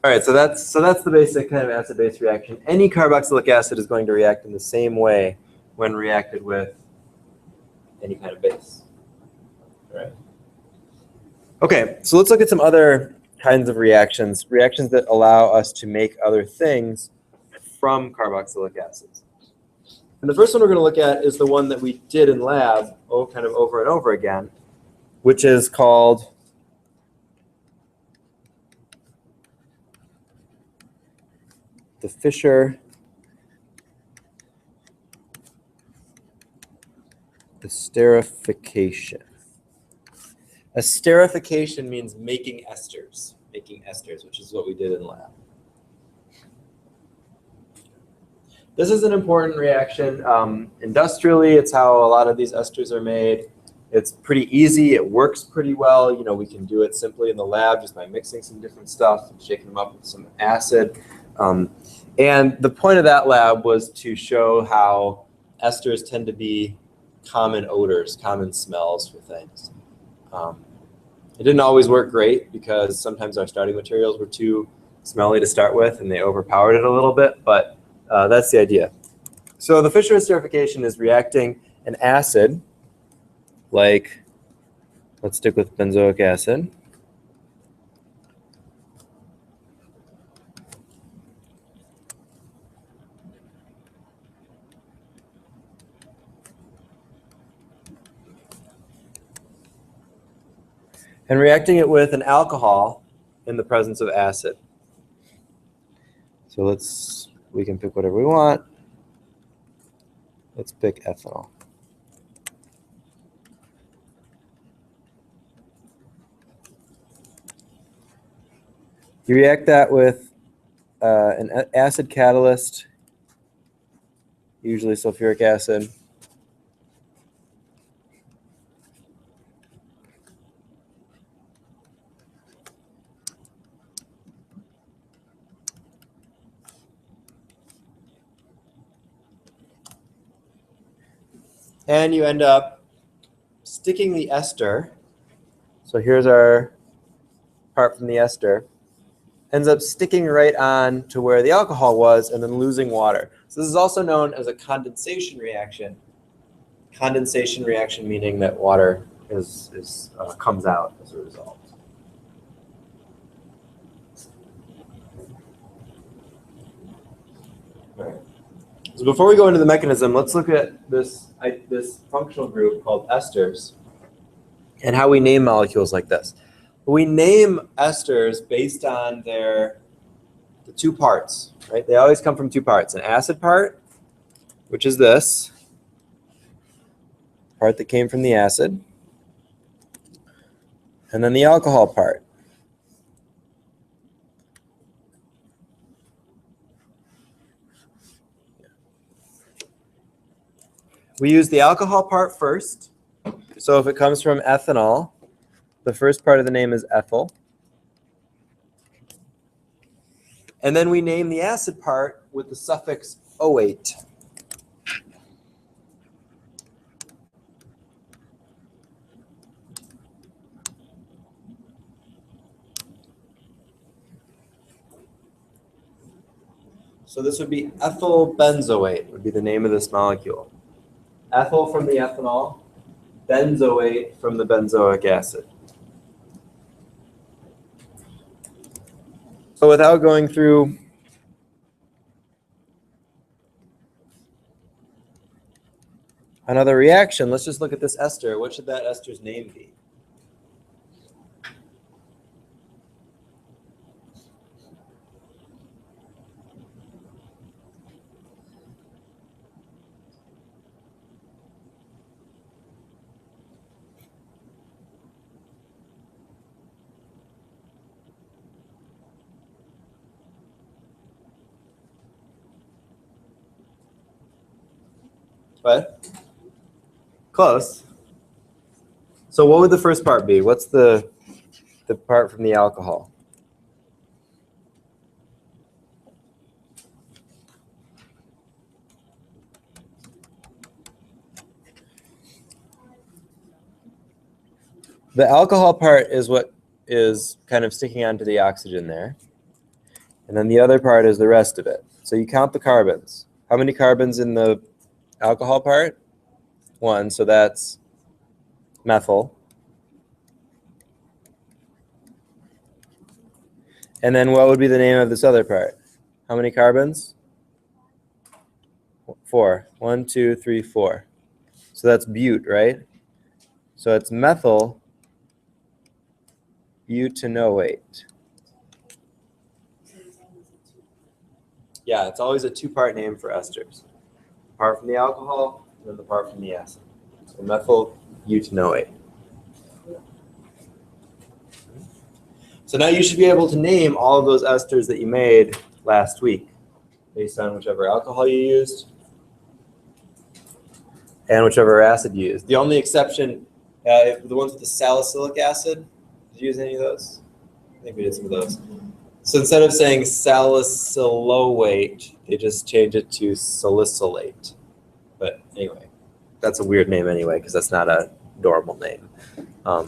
right, so that's the basic kind of acid-base reaction. Any carboxylic acid is going to react in the same way when reacted with any kind of base. All right. Okay, so let's look at some other kinds of reactions that allow us to make other things from carboxylic acids. And the first one we're going to look at is the one that we did in lab, kind of over and over again, which is called the Fischer Esterification. Esterification means making esters, which is what we did in lab. This is an important reaction. Industrially, it's how a lot of these esters are made. It's pretty easy. It works pretty well. You know, we can do it simply in the lab just by mixing some different stuff and shaking them up with some acid. And the point of that lab was to show how esters tend to be common odors, common smells for things. It didn't always work great because sometimes our starting materials were too smelly to start with and they overpowered it a little bit, but that's the idea. So the Fischer esterification is reacting an acid, like, let's stick with benzoic acid. And reacting it with an alcohol in the presence of acid. So we can pick whatever we want. Let's pick ethanol. You react that with an acid catalyst, usually sulfuric acid. And you end up sticking the ester. So here's our part from the ester. Ends up sticking right on to where the alcohol was and then losing water. So this is also known as a condensation reaction. Condensation reaction meaning that water comes out as a result. All right. So before we go into the mechanism, let's look at this functional group called esters and how we name molecules like this. We name esters based on the two parts, right? They always come from two parts. An acid part, which is this part that came from the acid, and then the alcohol part. We use the alcohol part first. So if it comes from ethanol, the first part of the name is ethyl. And then we name the acid part with the suffix -oate. So this would be ethyl benzoate would be the name of this molecule. Ethyl from the ethanol, benzoate from the benzoic acid. So without going through another reaction, let's just look at this ester. What should that ester's name be? What? Close. So what would the first part be? What's the part from the alcohol? The alcohol part is what is kind of sticking onto the oxygen there. And then the other part is the rest of it. So you count the carbons. How many carbons in the alcohol part? 1, so that's methyl. And then what would be the name of this other part? How many carbons? 4. 1, 2, 3, 4. So that's bute, right? So it's methyl butanoate. Yeah, it's always a two-part name for esters. The part from the alcohol, and then the part from the acid. So methyl butanoate. So now you should be able to name all of those esters that you made last week based on whichever alcohol you used and whichever acid you used. The only exception, the ones with the salicylic acid, did you use any of those? I think we did some of those. So instead of saying salicylate, they just change it to salicylate. But anyway, that's a weird name anyway, because that's not a normal name. For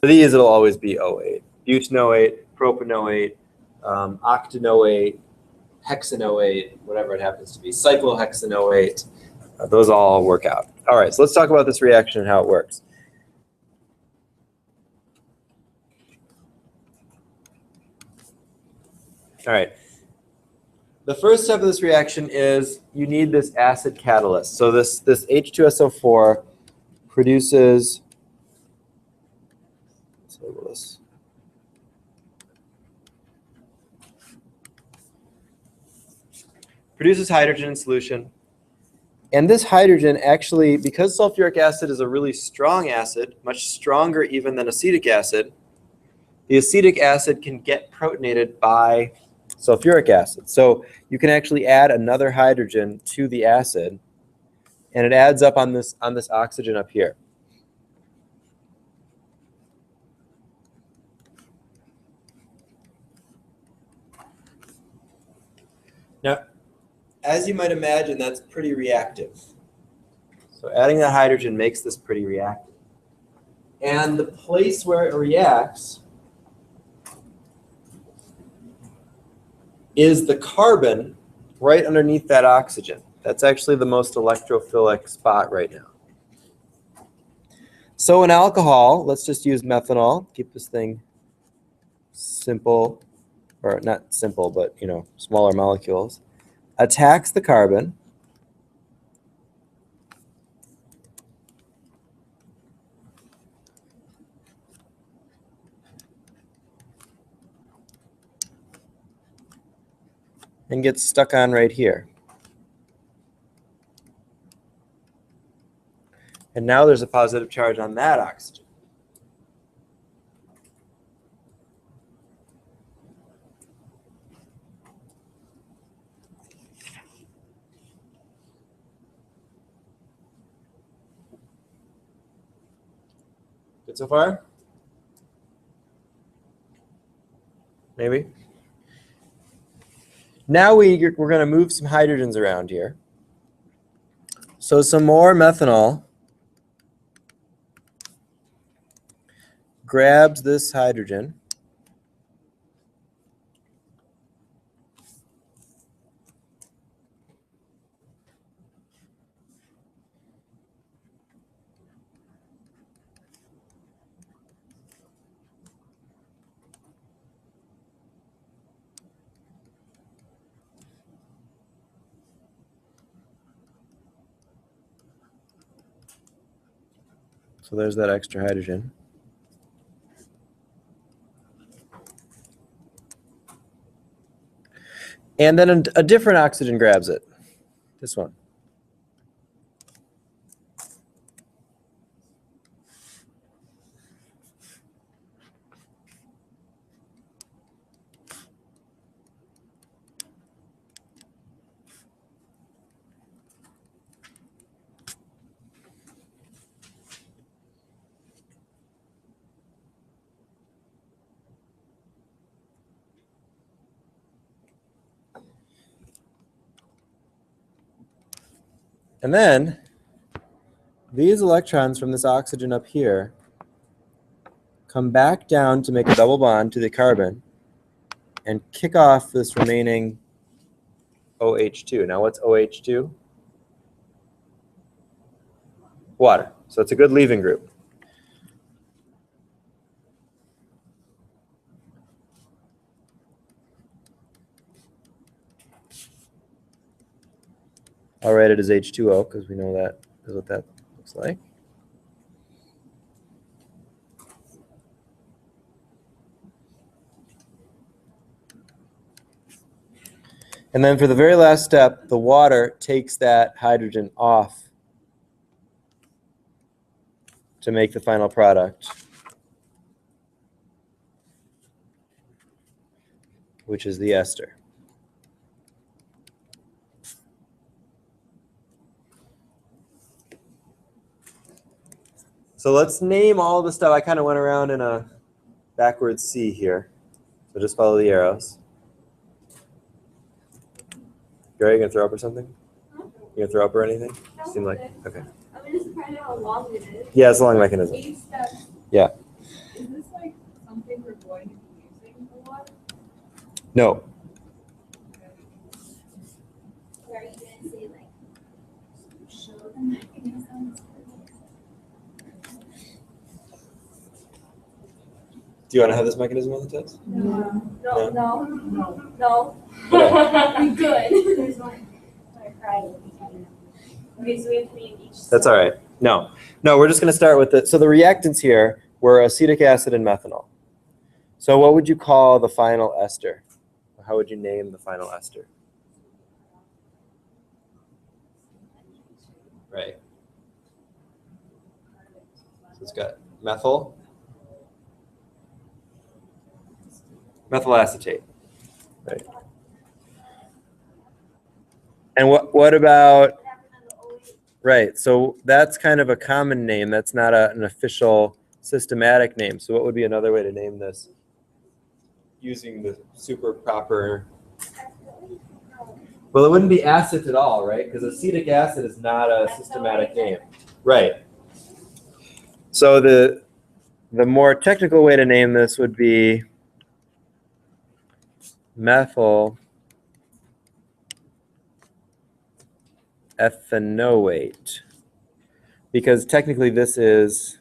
these, it'll always be O8. Butanoate, propanoate, octanoate, hexanoate, whatever it happens to be, cyclohexanoate. Those all work out. All right, so let's talk about this reaction and how it works. All right. The first step of this reaction is you need this acid catalyst. So this H2SO4 produces, let's label this. Produces hydrogen in solution. And this hydrogen actually, because sulfuric acid is a really strong acid, much stronger even than acetic acid, the acetic acid can get protonated by sulfuric acid. So you can actually add another hydrogen to the acid, and it adds up on this oxygen up here. Now, as you might imagine, that's pretty reactive. So adding that hydrogen makes this pretty reactive. And the place where it reacts is the carbon right underneath that oxygen. That's actually the most electrophilic spot right now. So an alcohol, let's just use methanol, keep this thing simple, or not simple, but smaller molecules, attacks the carbon. And gets stuck on right here. And now there's a positive charge on that oxygen. Good so far? Maybe? Now we're going to move some hydrogens around here. So some more methanol grabs this hydrogen. So there's that extra hydrogen. And then a different oxygen grabs it, this one. And then these electrons from this oxygen up here come back down to make a double bond to the carbon and kick off this remaining OH2. Now what's OH2? Water. So it's a good leaving group. I'll write it as H2O because we know that is what that looks like. And then for the very last step, the water takes that hydrogen off to make the final product, which is the ester. So let's name all the stuff. I kind of went around in a backwards C here. So just follow the arrows. Gary, you gonna throw up or something? You gonna throw up or anything? No. Seem like, okay. I'm just surprised how long it is. Yeah, it's a long mechanism. 8 steps. Yeah. Is this like something we're going to be using a lot? No. Or are you gonna say like show the mechanisms? Do you want to have this mechanism on the test? No. No. No. No. No. Okay. We good. There's one. I cried. Okay, so we have to name each. That's all right. No, we're just going to start with it. So the reactants here were acetic acid and methanol. So what would you call the final ester? How would you name the final ester? Right. So it's got methyl acetate. Right. And what about? Right, so that's kind of a common name. That's not an official systematic name. So what would be another way to name this? Using the super proper... Well, it wouldn't be acid at all, right? Because acetic acid is not a systematic name. Right. So the more technical way to name this would be methyl ethanoate, because technically this is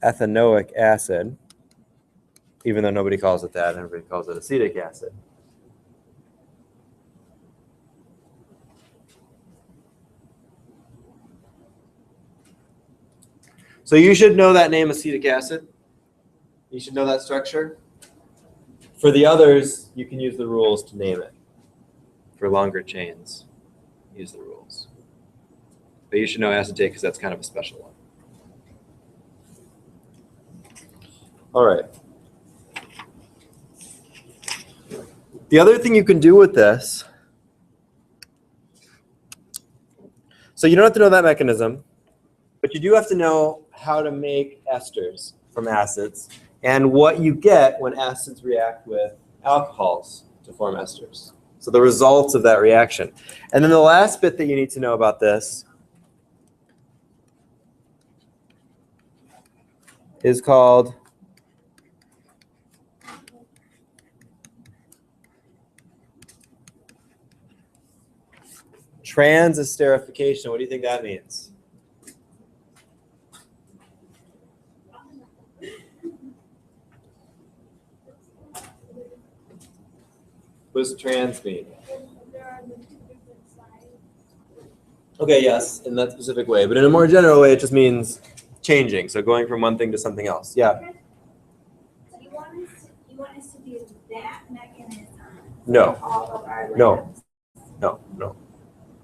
ethanoic acid, even though nobody calls it that, everybody calls it acetic acid. So you should know that name, acetic acid. You should know that structure. For the others, you can use the rules to name it. For longer chains, use the rules. But you should know acetate because that's kind of a special one. All right. The other thing you can do with this, so you don't have to know that mechanism, but you do have to know how to make esters from acids and what you get when acids react with alcohols to form esters. So the results of that reaction. And then the last bit that you need to know about this is called Transesterification. What do you think that means? What does trans mean? Okay, yes, in that specific way. But in a more general way, it just means changing. So going from one thing to something else. Yeah? So you want us to do that mechanism? No. For all of our labs? No.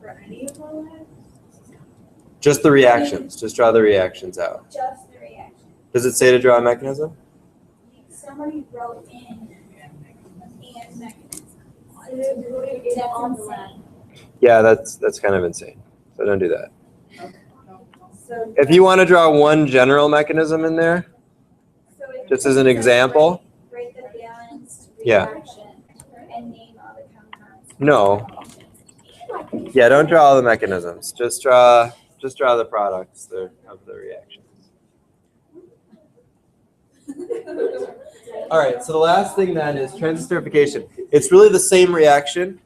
For any of our labs? Just the reactions. Just draw the reactions out. Just the reaction. Does it say to draw a mechanism? Somebody wrote in and mechanism. That's insane. Yeah, that's kind of insane. So don't do that. So If you want to draw one general mechanism in there, So it just as an example, Write the balanced Yeah. reaction and name all the compounds. no. Yeah, don't draw all the mechanisms. Just draw the products of the reactions. All right, so the last thing then is transesterification. It's really the same reaction.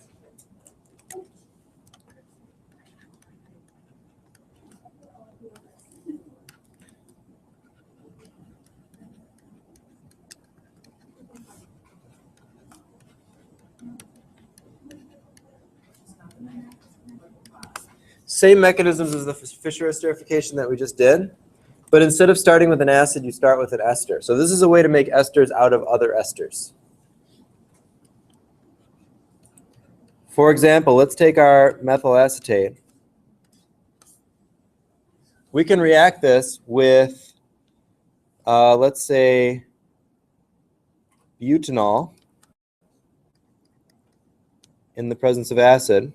Same mechanisms as the Fischer Esterification that we just did, but instead of starting with an acid, you start with an ester. So this is a way to make esters out of other esters. For example, let's take our methyl acetate. We can react this with, let's say, butanol in the presence of acid.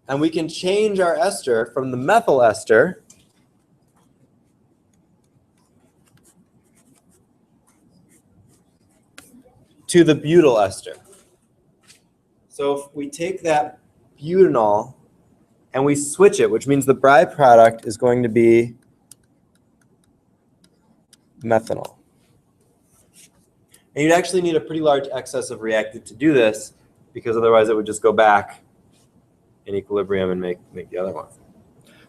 And we can change our ester from the methyl ester to the butyl ester. So if we take that butanol and we switch it, which means the byproduct is going to be methanol. And you'd actually need a pretty large excess of reactant to do this, because otherwise it would just go back in equilibrium and make the other one.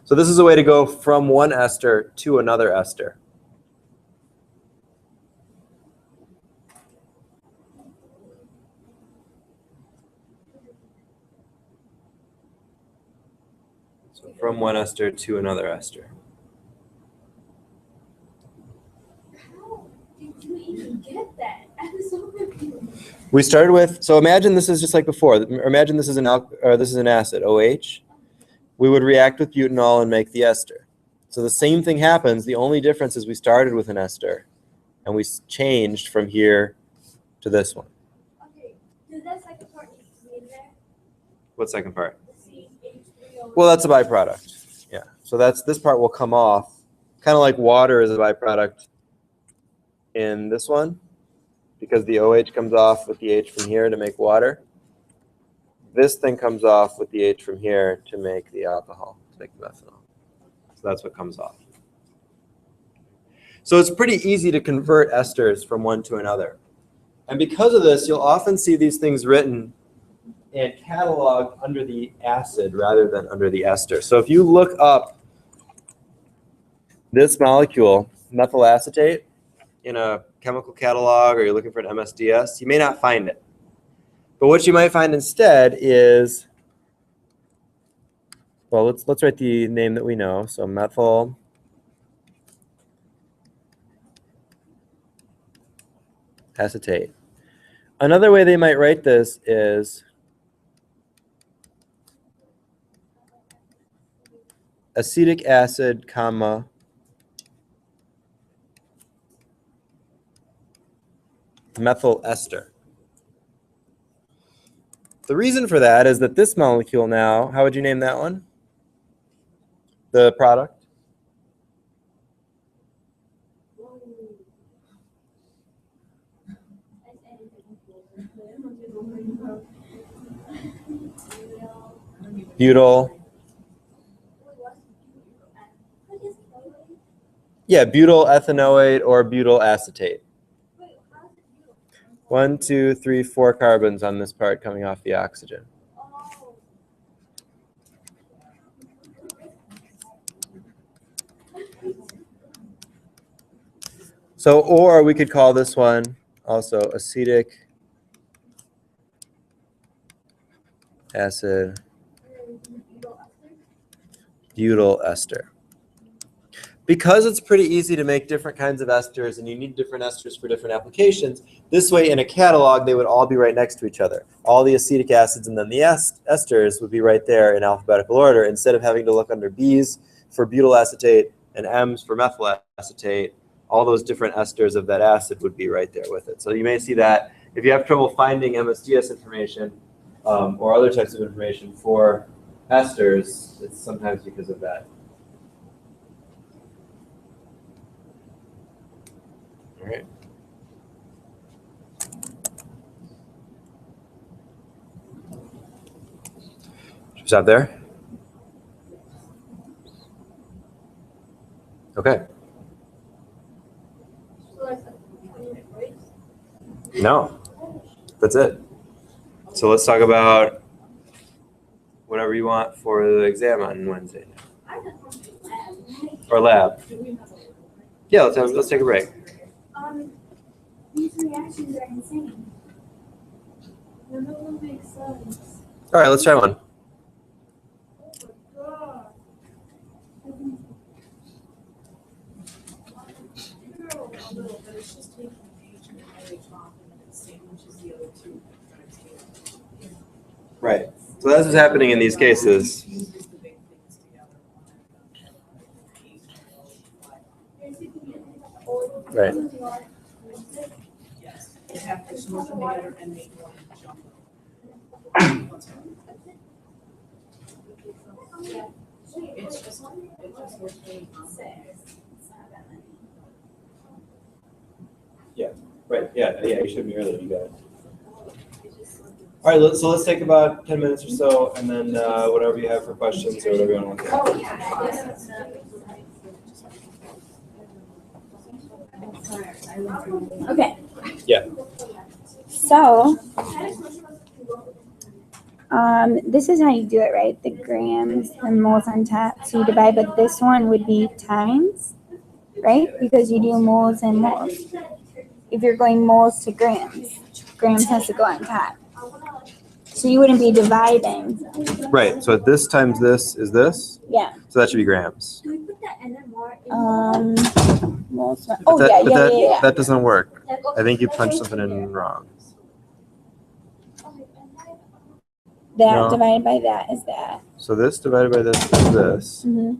So this is a way to go from one ester to another ester. So from one ester to another ester. How did you even get that? I'm so confused. We started with, so imagine this is just like before. Imagine this is an acid, OH. We would react with butanol and make the ester. So the same thing happens. The only difference is we started with an ester and we changed from here to this one. Okay, does that second part need to be in there? What second part? The CH3O. Well, that's a byproduct. Yeah. So this part will come off, kind of like water is a byproduct in this one, because the OH comes off with the H from here to make water. This thing comes off with the H from here to make the alcohol, to make the methanol. So that's what comes off. So it's pretty easy to convert esters from one to another. And because of this, you'll often see these things written and cataloged under the acid rather than under the ester. So if you look up this molecule, methyl acetate, in a chemical catalog, or you're looking for an MSDS, you may not find it. But what you might find instead is, well, let's write the name that we know. So methyl acetate. Another way they might write this is acetic acid, comma, methyl ester. The reason for that is that this molecule now, how would you name that one? The product? Butyl. Yeah, butyl ethanoate or butyl acetate. 1, 2, 3, 4 carbons on this part coming off the oxygen. So, or we could call this one also acetic acid butyl ester. Because it's pretty easy to make different kinds of esters and you need different esters for different applications, this way in a catalog they would all be right next to each other. All the acetic acids and then the esters would be right there in alphabetical order, instead of having to look under B's for butyl acetate and M's for methyl acetate. All those different esters of that acid would be right there with it. So you may see that if you have trouble finding MSDS information or other types of information for esters, it's sometimes because of that. All right. Should we stop there? Okay. No, that's it. So let's talk about whatever you want for the exam on Wednesday. Or lab. Yeah, let's take a break. These reactions are insane. None of them make sense. All right, let's try one. Right. So that's what's happening in these cases. Right. Yes, you have to smush them together and make one jump. It's just what's going on. Yeah. Right. Yeah. Yeah. You showed me earlier. You got it. All right, so let's take about 10 minutes or so, and then whatever you have for questions or whatever you want to look at. Oh, yeah. Okay. Yeah. So, this is how you do it, right? The grams and moles on top. So you divide, but this one would be times, right? Because you do moles and moles. If you're going moles to grams, grams has to go on top. So you wouldn't be dividing. Right, so this times this is this, Yeah. so that should be grams. Moles. But Oh, yeah. That doesn't work. I think you punched something in wrong. That No. divided by that is that. So this divided by this is this. Mm-hmm.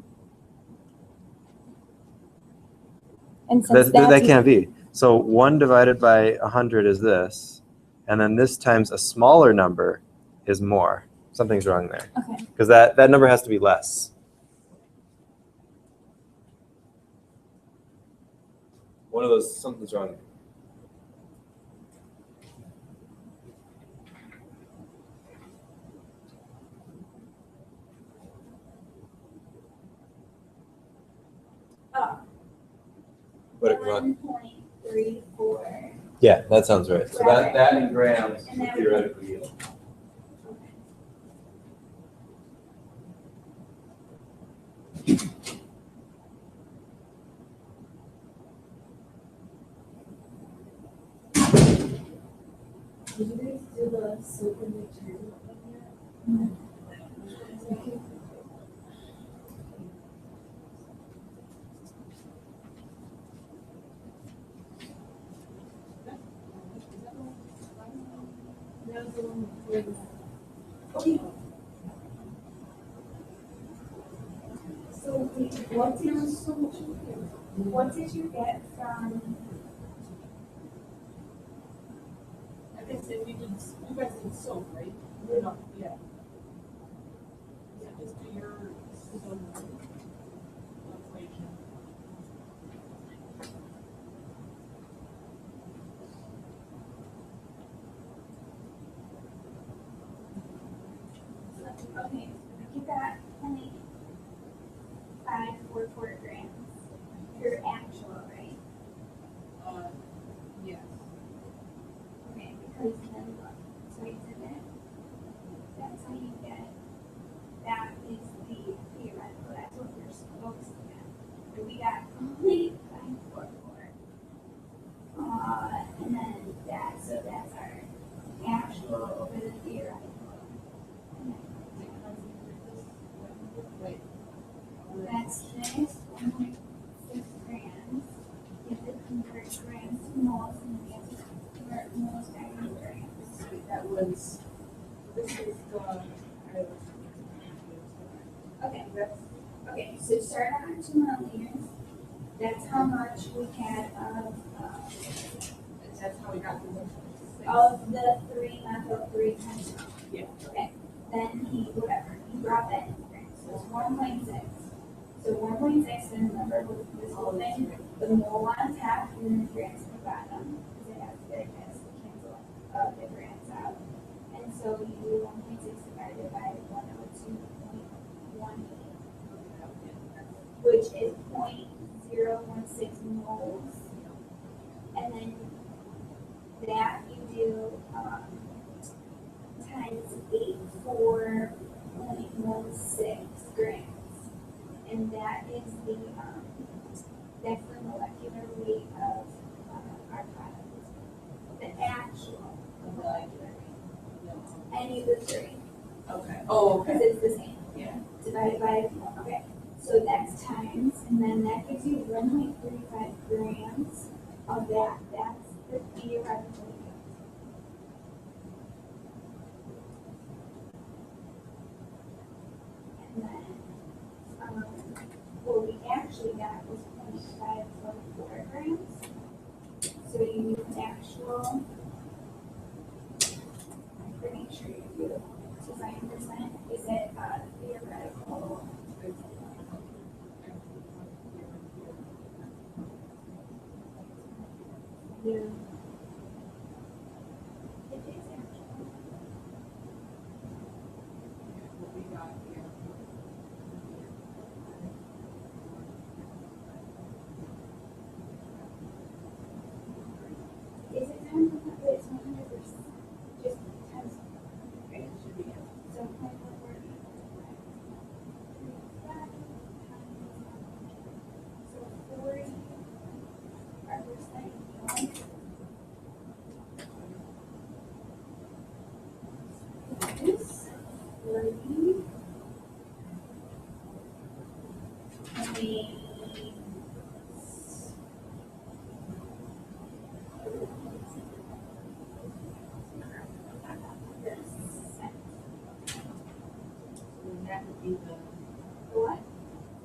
And since That can't be. So 1 divided by 100 is this, and then this times a smaller number is more. Something's wrong there. Okay. Because that number has to be less. One of those, something's wrong. Oh. What? 1.34. Yeah, that sounds right. So Right. that in grams And would that- theoretically yield. Did you guys do the soap and detergent one yet? That was the one before the. So what did you get from? I guess if you guys did soap, right? Or no, yeah. Yeah, just do your soap equation. Okay, you got 0.544 grams. Your actual, right? Yes. Okay, because then look, so I did it. That's how you get. That is the theoretical. That's what we're supposed to get. So we got 0.544. And then that, so that's our actual over the theoretical. Wait. That's this, 1.6 grams. You have to convert grams to moles, and you have to convert moles back to grams. That was, this is the, Okay, okay, so start on 2 milliliters. That's how much we had of that's how we got the the 3-methyl-3 pentanol. Yeah. Okay, then he brought that in grams, so it's 1.6. So 1.6, and remember with this whole thing, the mole on top and then the grams at the bottom, because it has to cancel the grams out. And so you do 1.6 divided by 102.18, which is 0.016 moles. And then that you do times 84.16 grams. And that is that's the molecular weight of our product. The actual molecular weight. Any of the three. Okay. Oh, Because okay. it's the same. Yeah. Divided by, okay. So that's times, and then that gives you 1.35 grams of that. That's the theoretical yield. And then, what we actually got was 0.544 grams. So you use actual, to make sure you do 9%. Is it theoretical? Yeah. It is actual. 30. Maybe That would be the, what?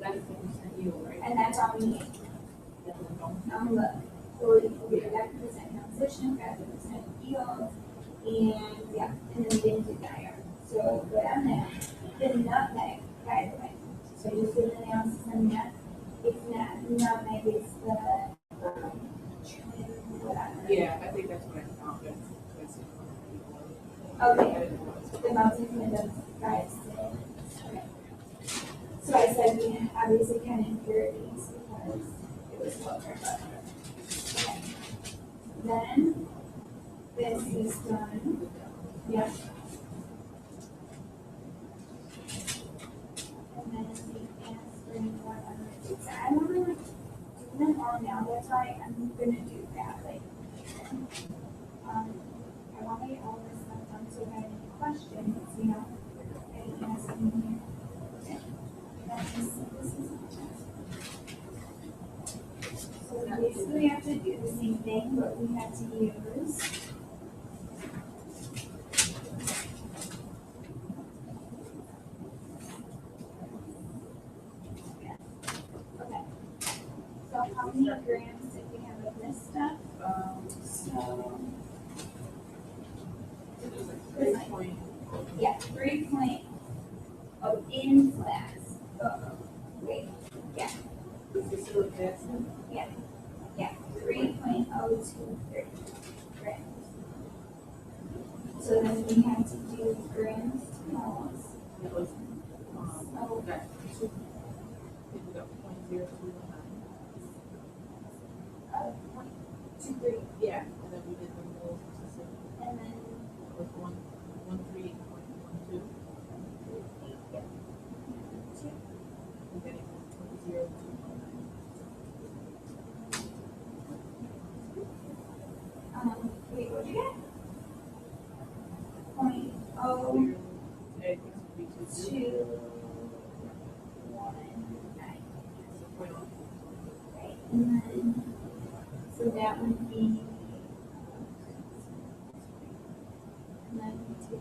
that is the percent yield, right? And that's on me. That would go. Look, so we get that percent composition, got the percent yield, and yeah, and then benzoate. So go down there. The nutmeg, by the way. So just do the analysis on that. It's not nutmeg, it's the whatever. Yeah, I think that's what I found. That's Okay. The mountain of guys. Okay. So I said we obviously kind of impurities because it was lower, but okay. Then this is done. Yeah. And then the aspirin one under. I don't really do them all now. That's why I'm gonna do that later. I want to get all this stuff done. So if I have any questions, you know, I can ask them here. Okay. So basically we have to do the same thing, but we have to use okay. So how many grams did we have of this stuff? So yeah, 3 point oh in flask. Wait, yeah. Acetic acid. Yeah, 3.023 grams. So then we have to do grams to moles. That was, So, that, it got 0.0219. 0.23, Yeah, and then we did the moles for Acetic. and then It was 113.12. yep. And then it was 0.0219. Wait, what'd you get? 0.0. Egg would be 2. 219. Right, and then, so that would be, and then we take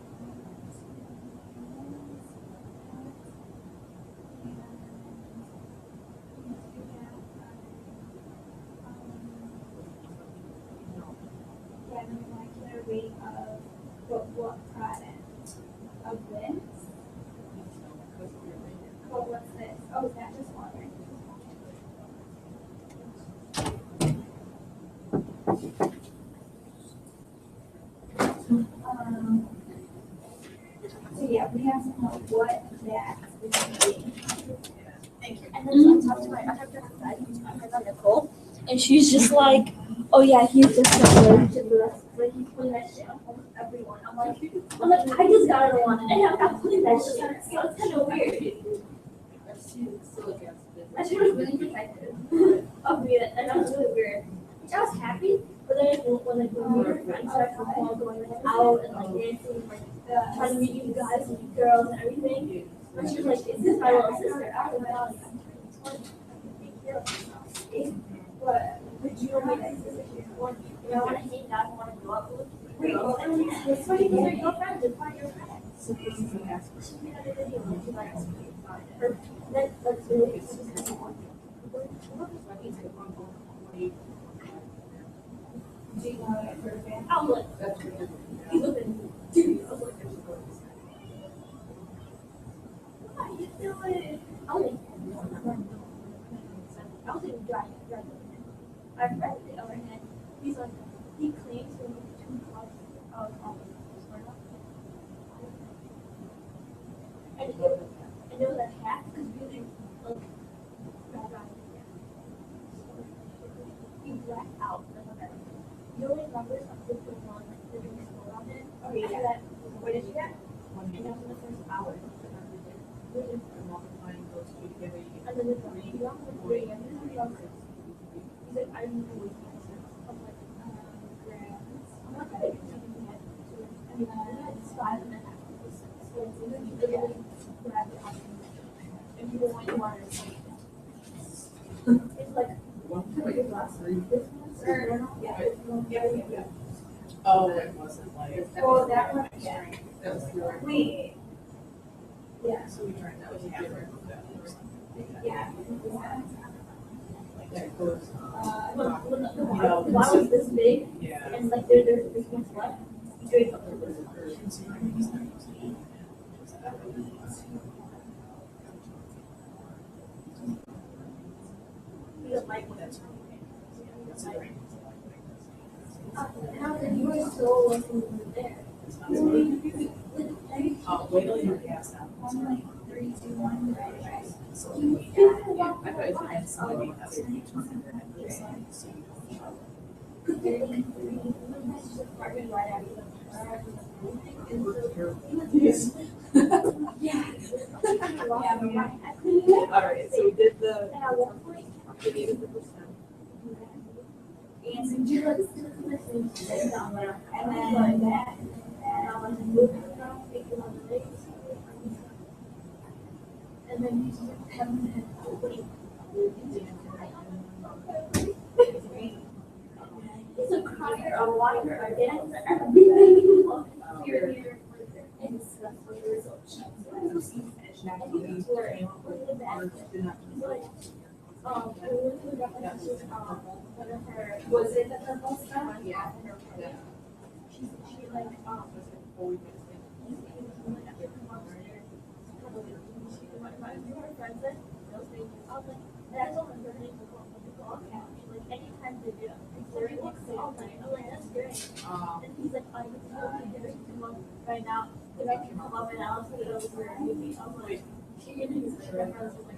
yeah, the molecular weight of what product of this? Well, what's this? Oh, is that just water? So yeah, we have to know what that is being. Thank you. And then so I talked to my friend Nicole, and she's just like, oh yeah, he's just not related to the rest. Like he's putting that shit on almost everyone. I'm like, I just got it on, and I'm not putting that shit on. So it's kind of weird. Acetic acid. And she was really protective of me, and that was really weird. Which I was happy, but then when we were friends, started going out and like dancing, like trying to meet you guys and you girls and everything. And she was like, is this my little sister? I was like, But would you know my next decision? I want to hang out, I want to go out with Wait, well, it's funny because they're your friends, it's not your friends. So this is an aspirin. She made a video and she likes her. That's really Do you know it for a fan? I'm like, you look at dude, I was like, how you doing? I was even driving. My friend did overhead. He's like, he claims to be 2 cups of and it was a half because we didn't like he blacked out. You only remember something from one like the big store on it. Oh, yeah. That, What did you get? and that was the first hour. Multiplying those two together, you get And then the three, you have the three, and then the other. He's like, I don't know what I'm like, Grams. I'm not gonna do something yet. And then it's 5.5%. So And people want to want to it's like Oh, it wasn't like. Oh, that one, yeah. That was your. Wait. Yeah. So we tried that was different. Yeah. Like that goes. when the bottle is this big Yeah. and like there's big ones left, you drink up to this. You don't like when it's how can you were so wasn't even there? Wait till you pass out. 3, 2, 1, right. So, yeah, I thought it was somebody else. All right, so we did the. And at one point, We needed the percent. and you like listen to down there, And then that, and I was moving around, thinking on the legs. And then you just have them it's a crier, a wire, a dance, everything. Here, and stuff for the results. And it's where it was the best. Like, was it the purple stuff? Yeah. she like, anytime they do, they're all night. I'm like, that's great. And he's like, I'm going to right now. If I can come up and I'll put it over and maybe I'm like, you're going to use it. I was like,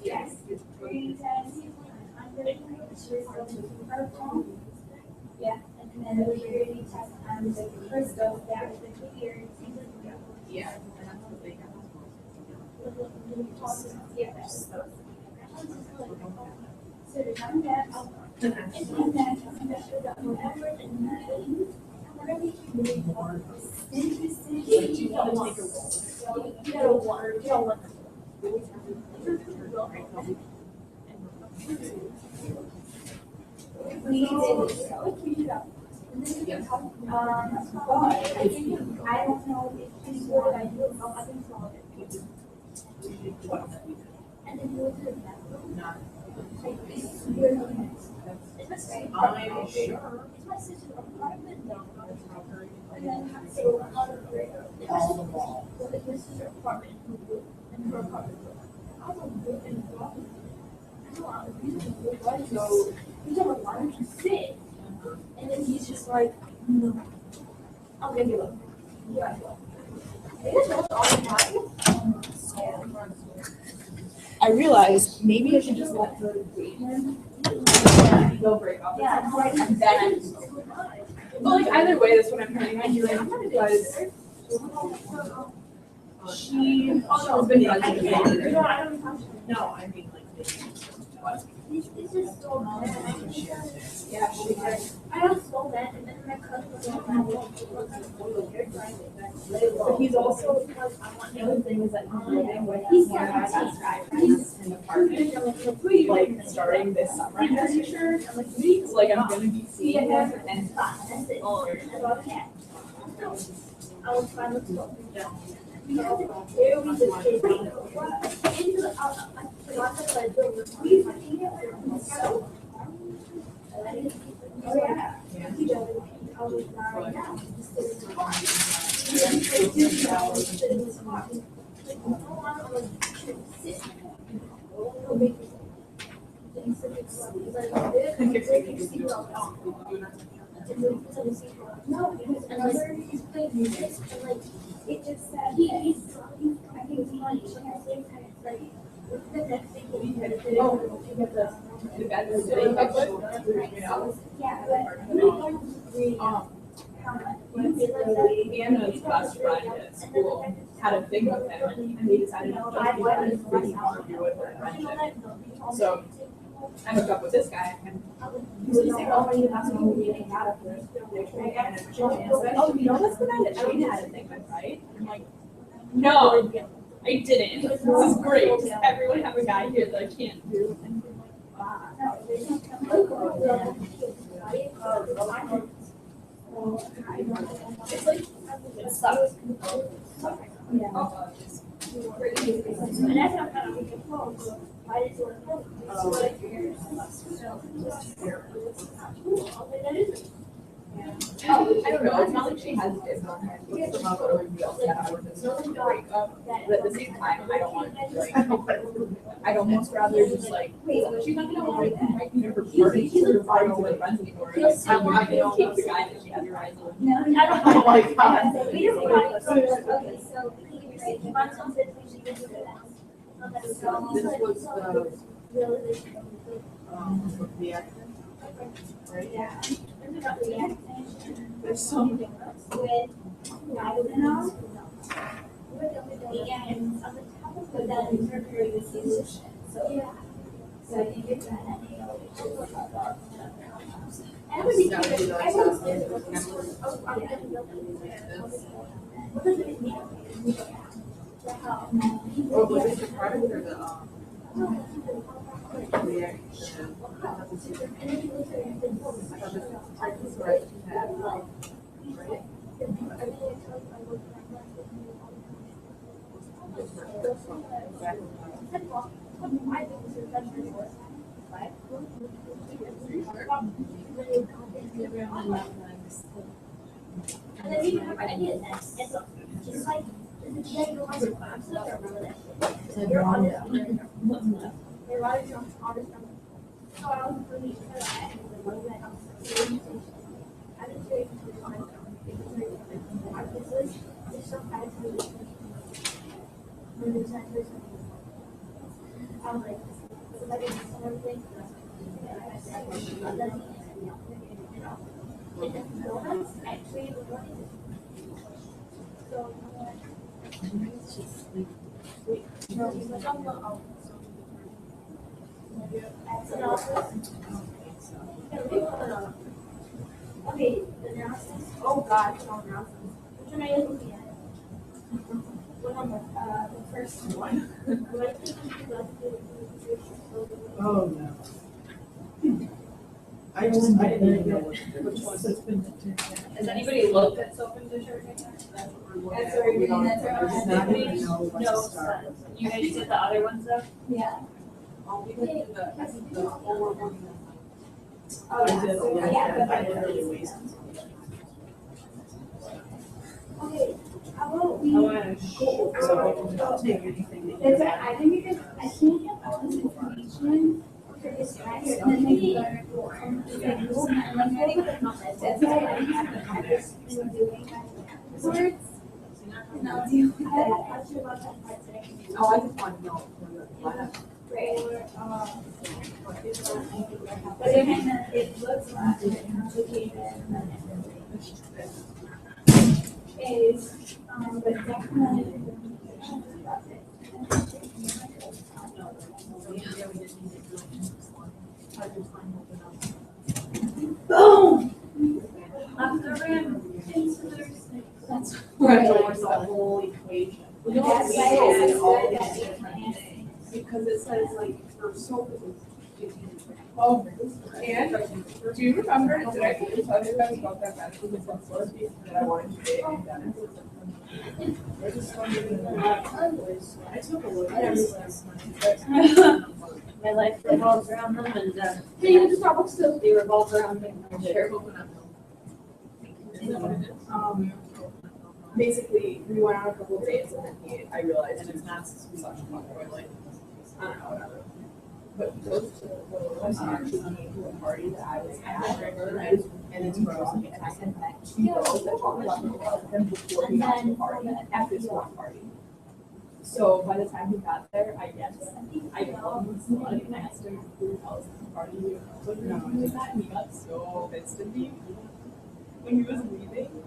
Yes. Yeah, and then the purity test on the crystal, that was the clear. Yeah. Yeah. So to come back, and come back, whatever, and whatever you really want. Interesting. Do you want to take a roll? you gotta water, you don't want We did so cute. But I think, I don't know if you would, I do, I think so. And then you would do that. Not. It's really nice. it's my I'm sure. It's my sister's apartment though. And then, So it's my sister's apartment and her apartment. I was like, in the office. I know I was beautiful, right? So he's like, why don't you sit? And then he's just like, no. I'm gonna give up. Yeah. It is all the I realized maybe I should just let her date him. They'll break up. yeah, And then, but like either way, that's what I'm planning on doing because she has been budgeting. No, I don't know. No, I mean like. It's just so bad. Yeah, she has. I was so mad, and then my cousin was like, But he's also the other thing is that he's living with He's one of my seventeen. best friends in the apartment. Like starting this summer, I'm pretty sure. So like I'm gonna be seeing him and That's it. About cat. I was fine with it. There we just came into the, I forgot that I built we were eating it so. Oh yeah. I was not right now. Just sit in the car. And then they do sit in the car. Like, no, I'm like, sit. Oh, make it. Then sit in the car. He's like, take your seatbelt off. No, because another he's playing music and like it just said he's I think it's funny. But at the same time, it's like the next thing we had to do to get the yeah, but we don't agree how much. Anna's best friend at school had a thing with him and they decided to just because he wanted to argue with her friendship. So I hooked up with this guy, and he was saying, "Oh, you have to be getting out of this." Oh, you know that's the guy that Shane had a thing with, right? I'm like, no, I didn't. This is great. Just everyone have a guy here that I can't do. And I'm like, wow. It's like, it sucks. And that's not kind of a good phone, so I just want to I don't know. It's not like she has a dip on her. It's about what everybody else has. It's a breakup, but at the same time, I don't want like. I'd almost rather just like. She's not gonna want to invite me to her party. She's not gonna go with friends anymore. I'm not gonna keep the guy that she has her eyes on. Oh my god. okay, so he wants something we should do that. This was the reactant, right? Yeah. There's so many. With Butanoic and on the top of it, then mercury is solution. So yeah. So you get that NaO, which is everybody Or was it the product or the reaction? And then you have any of that. It's just like the Delocalization. I'm still don't remember that shit. You're on it. They're right on August. So I was really sure that the one that I'm I didn't say it's so bad to me. I was like, somebody and everything. Actually, so, okay, the analysis. Oh God, no analysis. Which one are you looking at? What number? The first one. Oh, no. I didn't even know which one. Has anybody looked at soap and detergent? That's what we're looking at. That's where you're getting, that's where It's not even know what No, to start. you guys did the other ones though? Yeah. We did the whole one. Oh, I yeah. did a little bit, Yeah, I literally wasted. Okay, how about we I want to go, so I'll take anything that you That's have. right, I think because I can't get all this information for this guy here, and then maybe learn more. And we'll go with the comments. That's why I have been doing afterwards. And I'll deal with that. I have a question about that part today. Oh, I just want to know. Right. But then it looks like it's complicated and then is, but definitely. Boom! After ran into their snake. That's Right. The whole equation. We don't That's see why it it's all good the that different you things. Because it says like for soap it was 12 and do you remember, did I tell you guys about that medical defense piece that I wanted to get in done? I just wondered, I took a look at it last night. My life revolves around them, and Hey, you just Starbucks too. they revolve around me. Sure. Basically, we went on a couple of dates and then I realized it's not such a fun like, I don't know, whatever. But those two actually came to a party that I was at, and it's wrong, and I had met two girls that talked about them before we got to the party, at this one party. So by the time we got there, I guess, I called him slut and asked him who else at the party he was at, and he got so pissed at me. When he was leaving,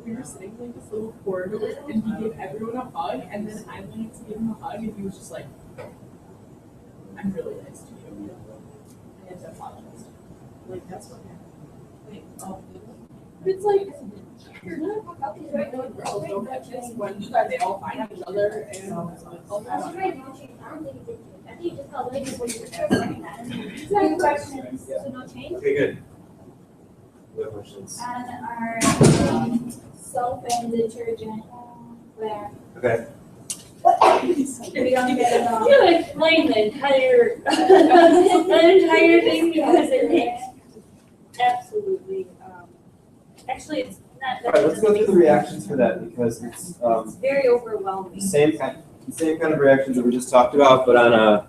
we were sitting in like this little corridor, and he gave everyone a hug, and then I went to give him a hug, and he was just like, I'm really nice to you. Like, that's what happened. Wait, oh, It's like, you're not girls don't have kids when you guys, they all find each other and. I think you just felt like when you were Two questions. so no change. Okay, good. What questions? On our soap and detergent, where Okay. we don't get it all. You explain the entire thing because it makes absolutely. Actually, it's not. All right, let's go through the reactions for that because it's It's very overwhelming. same kind of reactions that we just talked about, but on a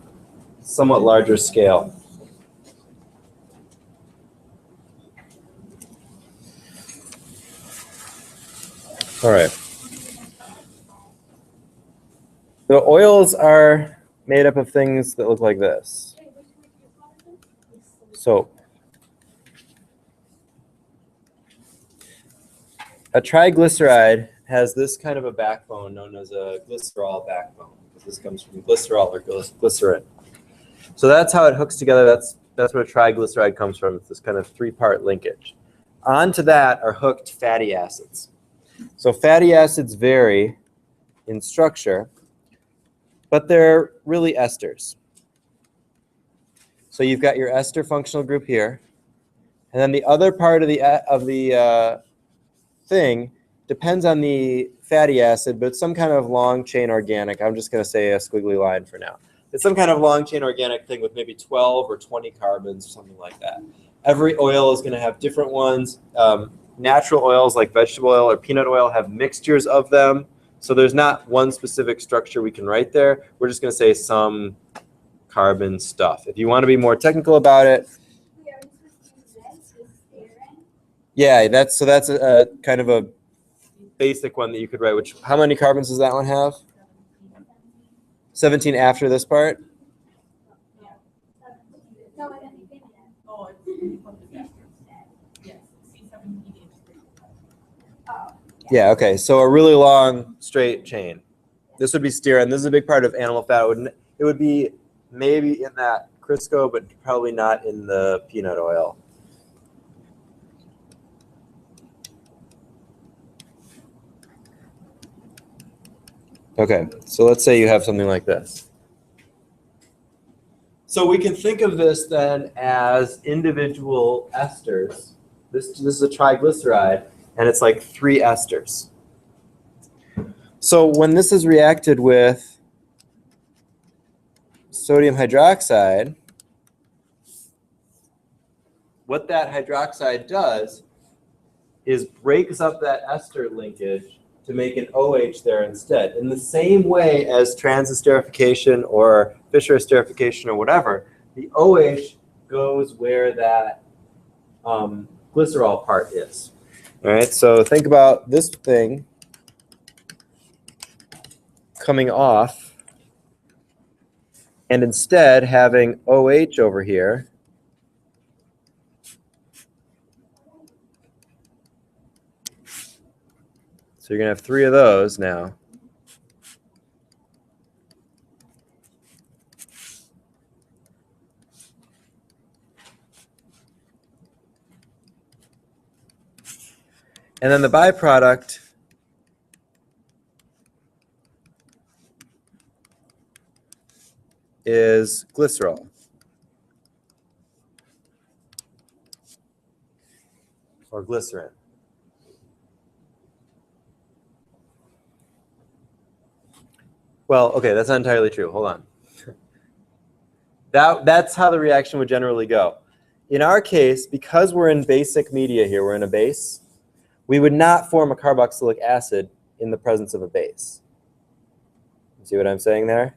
somewhat larger scale. All right. The oils are made up of things that look like this. Soap. A triglyceride has this kind of a backbone known as a glycerol backbone. This comes from glycerol or glycerin. So that's how it hooks together. That's where a triglyceride comes from. It's this kind of three-part linkage. Onto that are hooked fatty acids. So fatty acids vary in structure, but they're really esters. So you've got your ester functional group here, and then the other part of the thing depends on the fatty acid, but it's some kind of long chain organic. I'm just going to say a squiggly line for now. It's some kind of long chain organic thing with maybe 12 or 20 carbons or something like that. Every oil is going to have different ones. Natural oils like vegetable oil or peanut oil have mixtures of them. So there's not one specific structure we can write there. We're just going to say some carbon stuff. If you want to be more technical about it, yeah, that's a kind of a basic one that you could write. Which, how many carbons does that one have? 17 after this part? No, I didn't think Oh, it's from the esters. Yes, C17H3. Yeah, okay. So a really long straight chain. This would be stearin. This is a big part of animal fat. It would be maybe in that Crisco, but probably not in the peanut oil. Okay, so let's say you have something like this. So we can think of this then as individual esters. This is a triglyceride, and it's like 3 esters. So when this is reacted with sodium hydroxide, what that hydroxide does is breaks up that ester linkage to make an OH there instead. In the same way as transesterification or Fischer esterification or whatever, the OH goes where that glycerol part is. All right, so think about this thing coming off and instead having OH over here. So you're going to have 3 of those now. And then the byproduct is glycerol. Or glycerin. Well, okay, that's not entirely true. Hold on. That's how the reaction would generally go. In our case, because we're in basic media here, we're in a base, we would not form a carboxylic acid in the presence of a base. You see what I'm saying there?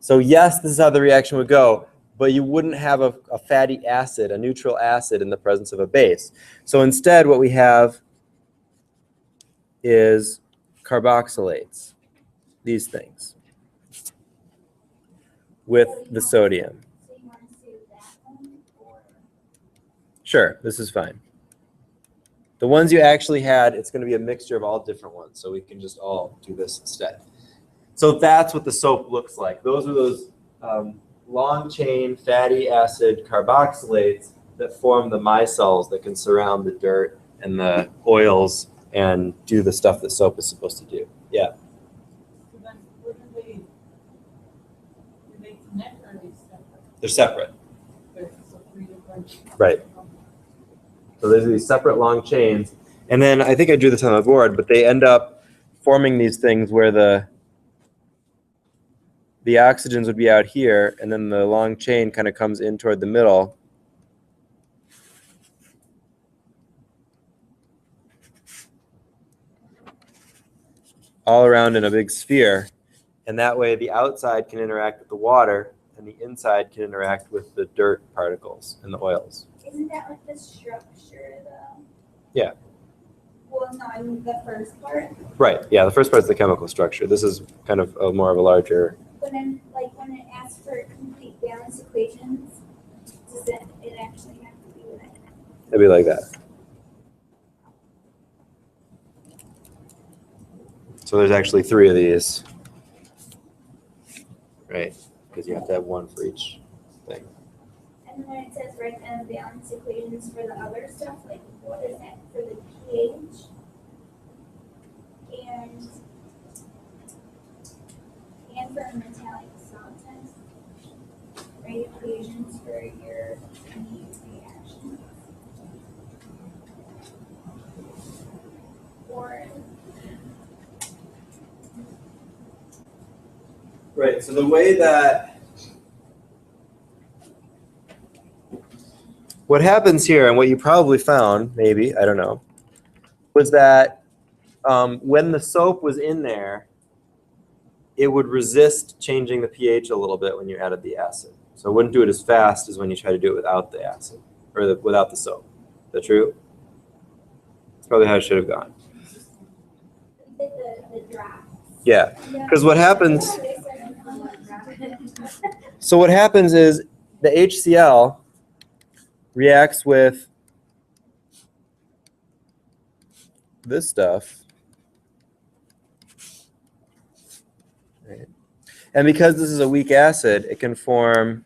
So yes, this is how the reaction would go, but you wouldn't have a fatty acid, a neutral acid in the presence of a base. So instead, what we have is carboxylates. These things with the sodium. So you want to save that one, or? Sure, this is fine. The ones you actually had, it's going to be a mixture of all different ones, so we can just all do this instead. So that's what the soap looks like. Those are those long chain fatty acid carboxylates that form the micelles that can surround the dirt and the oils and do the stuff that soap is supposed to do. Yeah. So then, where do they connect or are they separate? They're separate. There's so 3 different. Right. So there's these separate long chains. And then I think I drew this on the board, but they end up forming these things where the oxygens would be out here, and then the long chain kind of comes in toward the middle. All around in a big sphere. And that way the outside can interact with the water, and the inside can interact with the dirt particles and the oils. Isn't that like the structure though? Yeah. Well, no, I mean the first part. Right. Yeah, the first part is the chemical structure. This is kind of more of a larger. But then, like when it asks for complete balance equations, does it actually have to be like that? It'd be like that. So there's actually 3 of these. Right. Because you have to have one for each thing. And then when it says write down balance equations for the other stuff, like what is that for the pH? And for a metallic salt test, write equations for your reactions. Or Right. So the way that what happens here, and what you probably found, maybe, I don't know, was that when the soap was in there, it would resist changing the pH a little bit when you added the acid. So it wouldn't do it as fast as when you try to do it without the acid, or without the soap. Is that true? That's probably how it should have gone. the drops. Yeah, because what happens, so what happens is the HCl reacts with this stuff. Right. And because this is a weak acid, it can form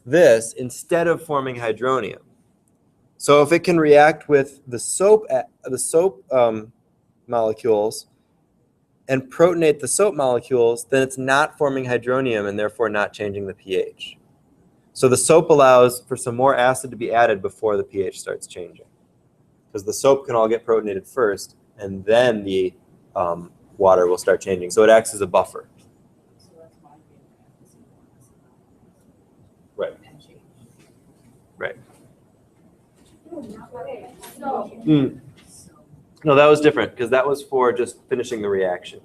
this instead of forming hydronium. So if it can react with the soap molecules and protonate the soap molecules, then it's not forming hydronium and therefore not changing the pH. So the soap allows for some more acid to be added before the pH starts changing. Because the soap can all get protonated first, and then the water will start changing. So it acts as a buffer. So that's why we have to Right. and change. Right. Okay, so No, that was different, because that was for just finishing the reaction.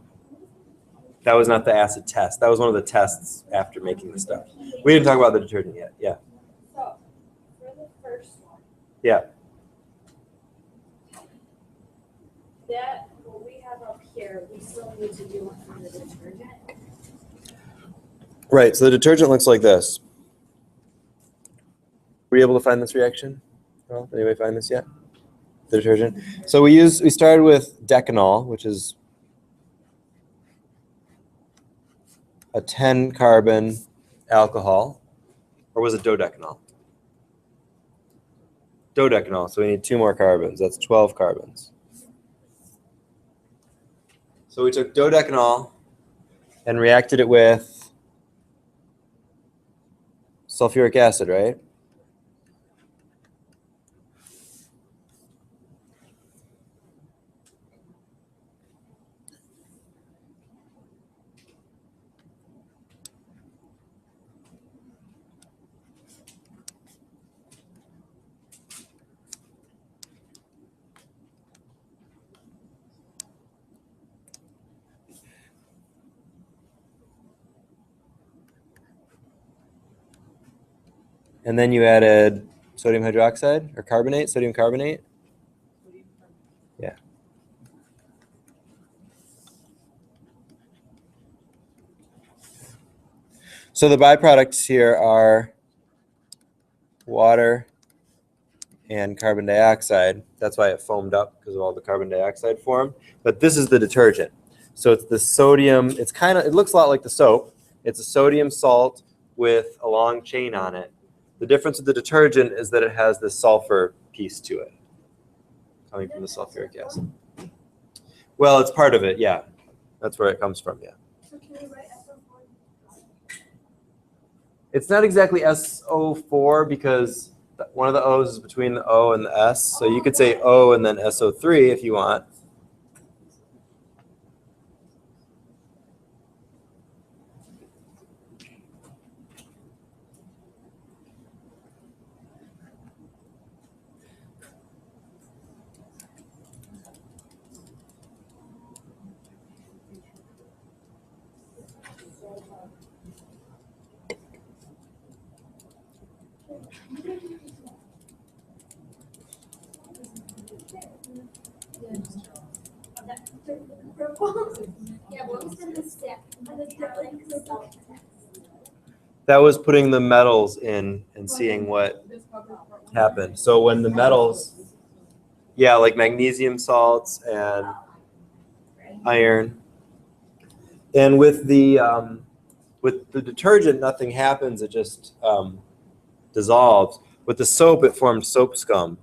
That was not the acid test. That was one of the tests after making the stuff. We didn't talk about the detergent yet. Yeah. So, for the first one, Yeah. that, what we have up here, we still need to do it for the detergent. Right. So the detergent looks like this. Were you able to find this reaction? Well, did anybody find this yet? The detergent. So we started with decanol, which is a 10 carbon alcohol, or was it dodecanol? Dodecanol. So we need 2 more carbons. That's 12 carbons. So we took dodecanol and reacted it with sulfuric acid, right? And then you added sodium hydroxide or carbonate, sodium carbonate. Yeah. So the byproducts here are water and carbon dioxide. That's why it foamed up, because of all the carbon dioxide formed. But this is the detergent. So it's the sodium, it looks a lot like the soap. It's a sodium salt with a long chain on it. The difference with the detergent is that it has this sulfur piece to it, coming from the sulfuric acid. Well, it's part of it, yeah. That's where it comes from, yeah. So can we write SO4? It's not exactly SO4 because one of the O's is between the O and the S. So you could say O and then SO3 if you want. Yeah, what was in the step? That was putting the metals in and seeing what happened. So when the metals, yeah, like magnesium salts and iron, and with the detergent, nothing happens. It just dissolves. With the soap, it formed soap scum,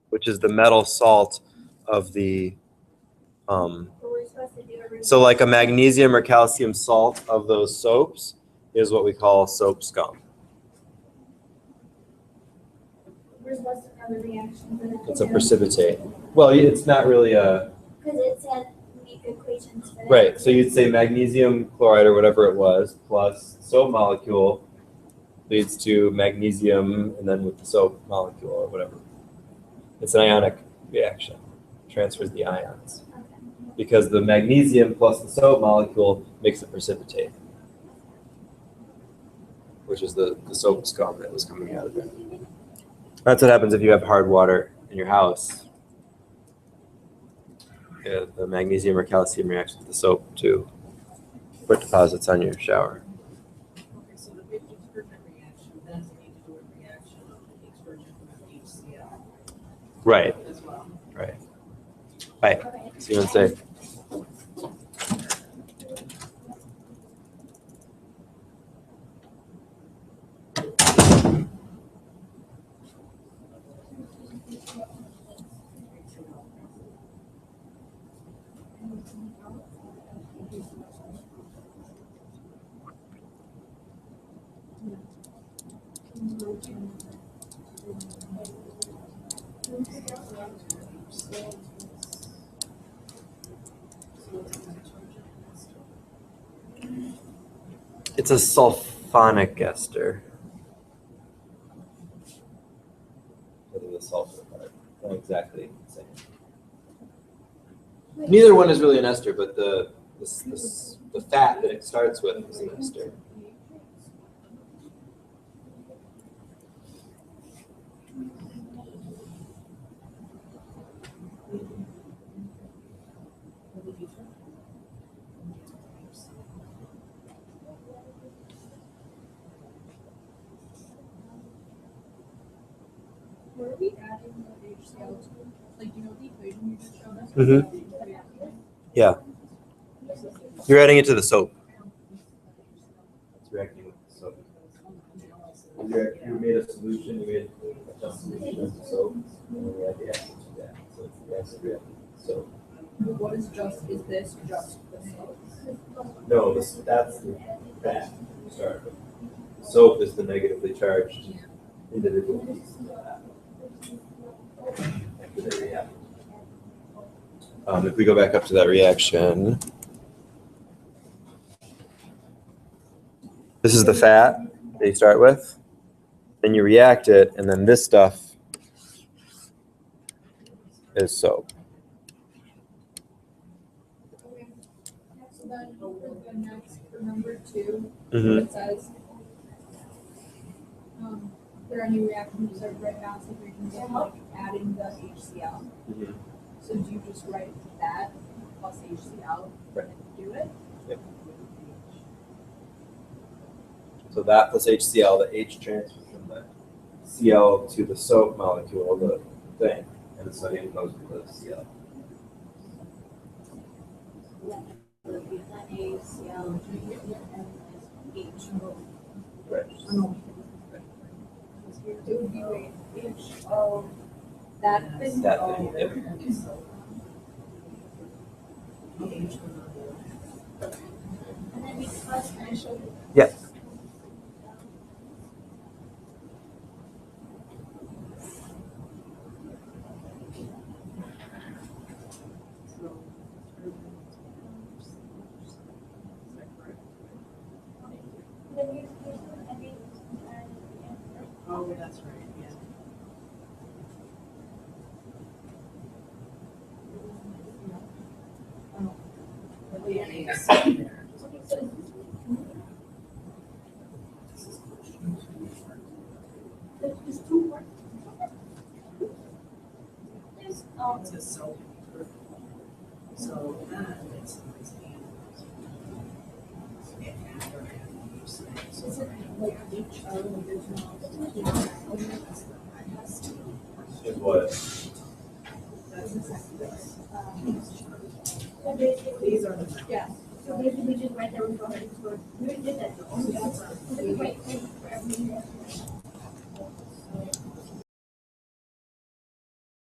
which is the metal salt of the. So like a magnesium or calcium salt of those soaps is what we call soap scum. We're supposed to cover reactions. It's a precipitate. Well, it's not really a. Because it said make equations for that. Right, so you'd say magnesium chloride or whatever it was plus soap molecule leads to magnesium, and then with the soap molecule or whatever. It's an ionic reaction, transfers the ions. Because the magnesium plus the soap molecule makes a precipitate, which is the soap scum that was coming out of it. That's what happens if you have hard water in your house. Yeah, the magnesium or calcium reacts with the soap to put deposits on your shower. Okay, so the big detergent reaction doesn't need to do a reaction of the detergent with HCl Right, as well. right. Right. See what I'm saying? It's a sulfonic ester. What is the sulfur part? Not exactly the same. Neither one is really an ester, but the fat that it starts with is an ester. Were we adding the HCl to, like, you know, the equation you just showed us? Mhm. Yeah. You're adding it to the soap. It's reacting with the soap. You made a solution, you made a just solution of the soap, and then you add the acid to that. So it's the acid reacting with the soap. What is this just the soap? No, that's the fat to start with. Soap is the negatively charged individual piece of that. After they react. If we go back up to that reaction, this is the fat that you start with. Then you react it, and then this stuff is soap. Okay. So then for the next, for number 2, Mhm. it says, there are any reactions of red acid reactions of like adding the HCl. Mhm. So do you just write that plus HCl Right. and do it? Yep. So that plus HCl, the H transfers from the Cl to the soap molecule, the thing, and the sodium goes with the Cl. Right. It would be weight H of that thing. That thing, yep. And then because I showed you. Yeah. Then you I think, Oh, that's right, yeah. But the NA is sitting there. there's two more. There's, It says so. So then it's. Is it like H of the original? It was. That's exactly this. so basically, These are the. yeah, so basically just write down for her, we did that. Wait, for everything.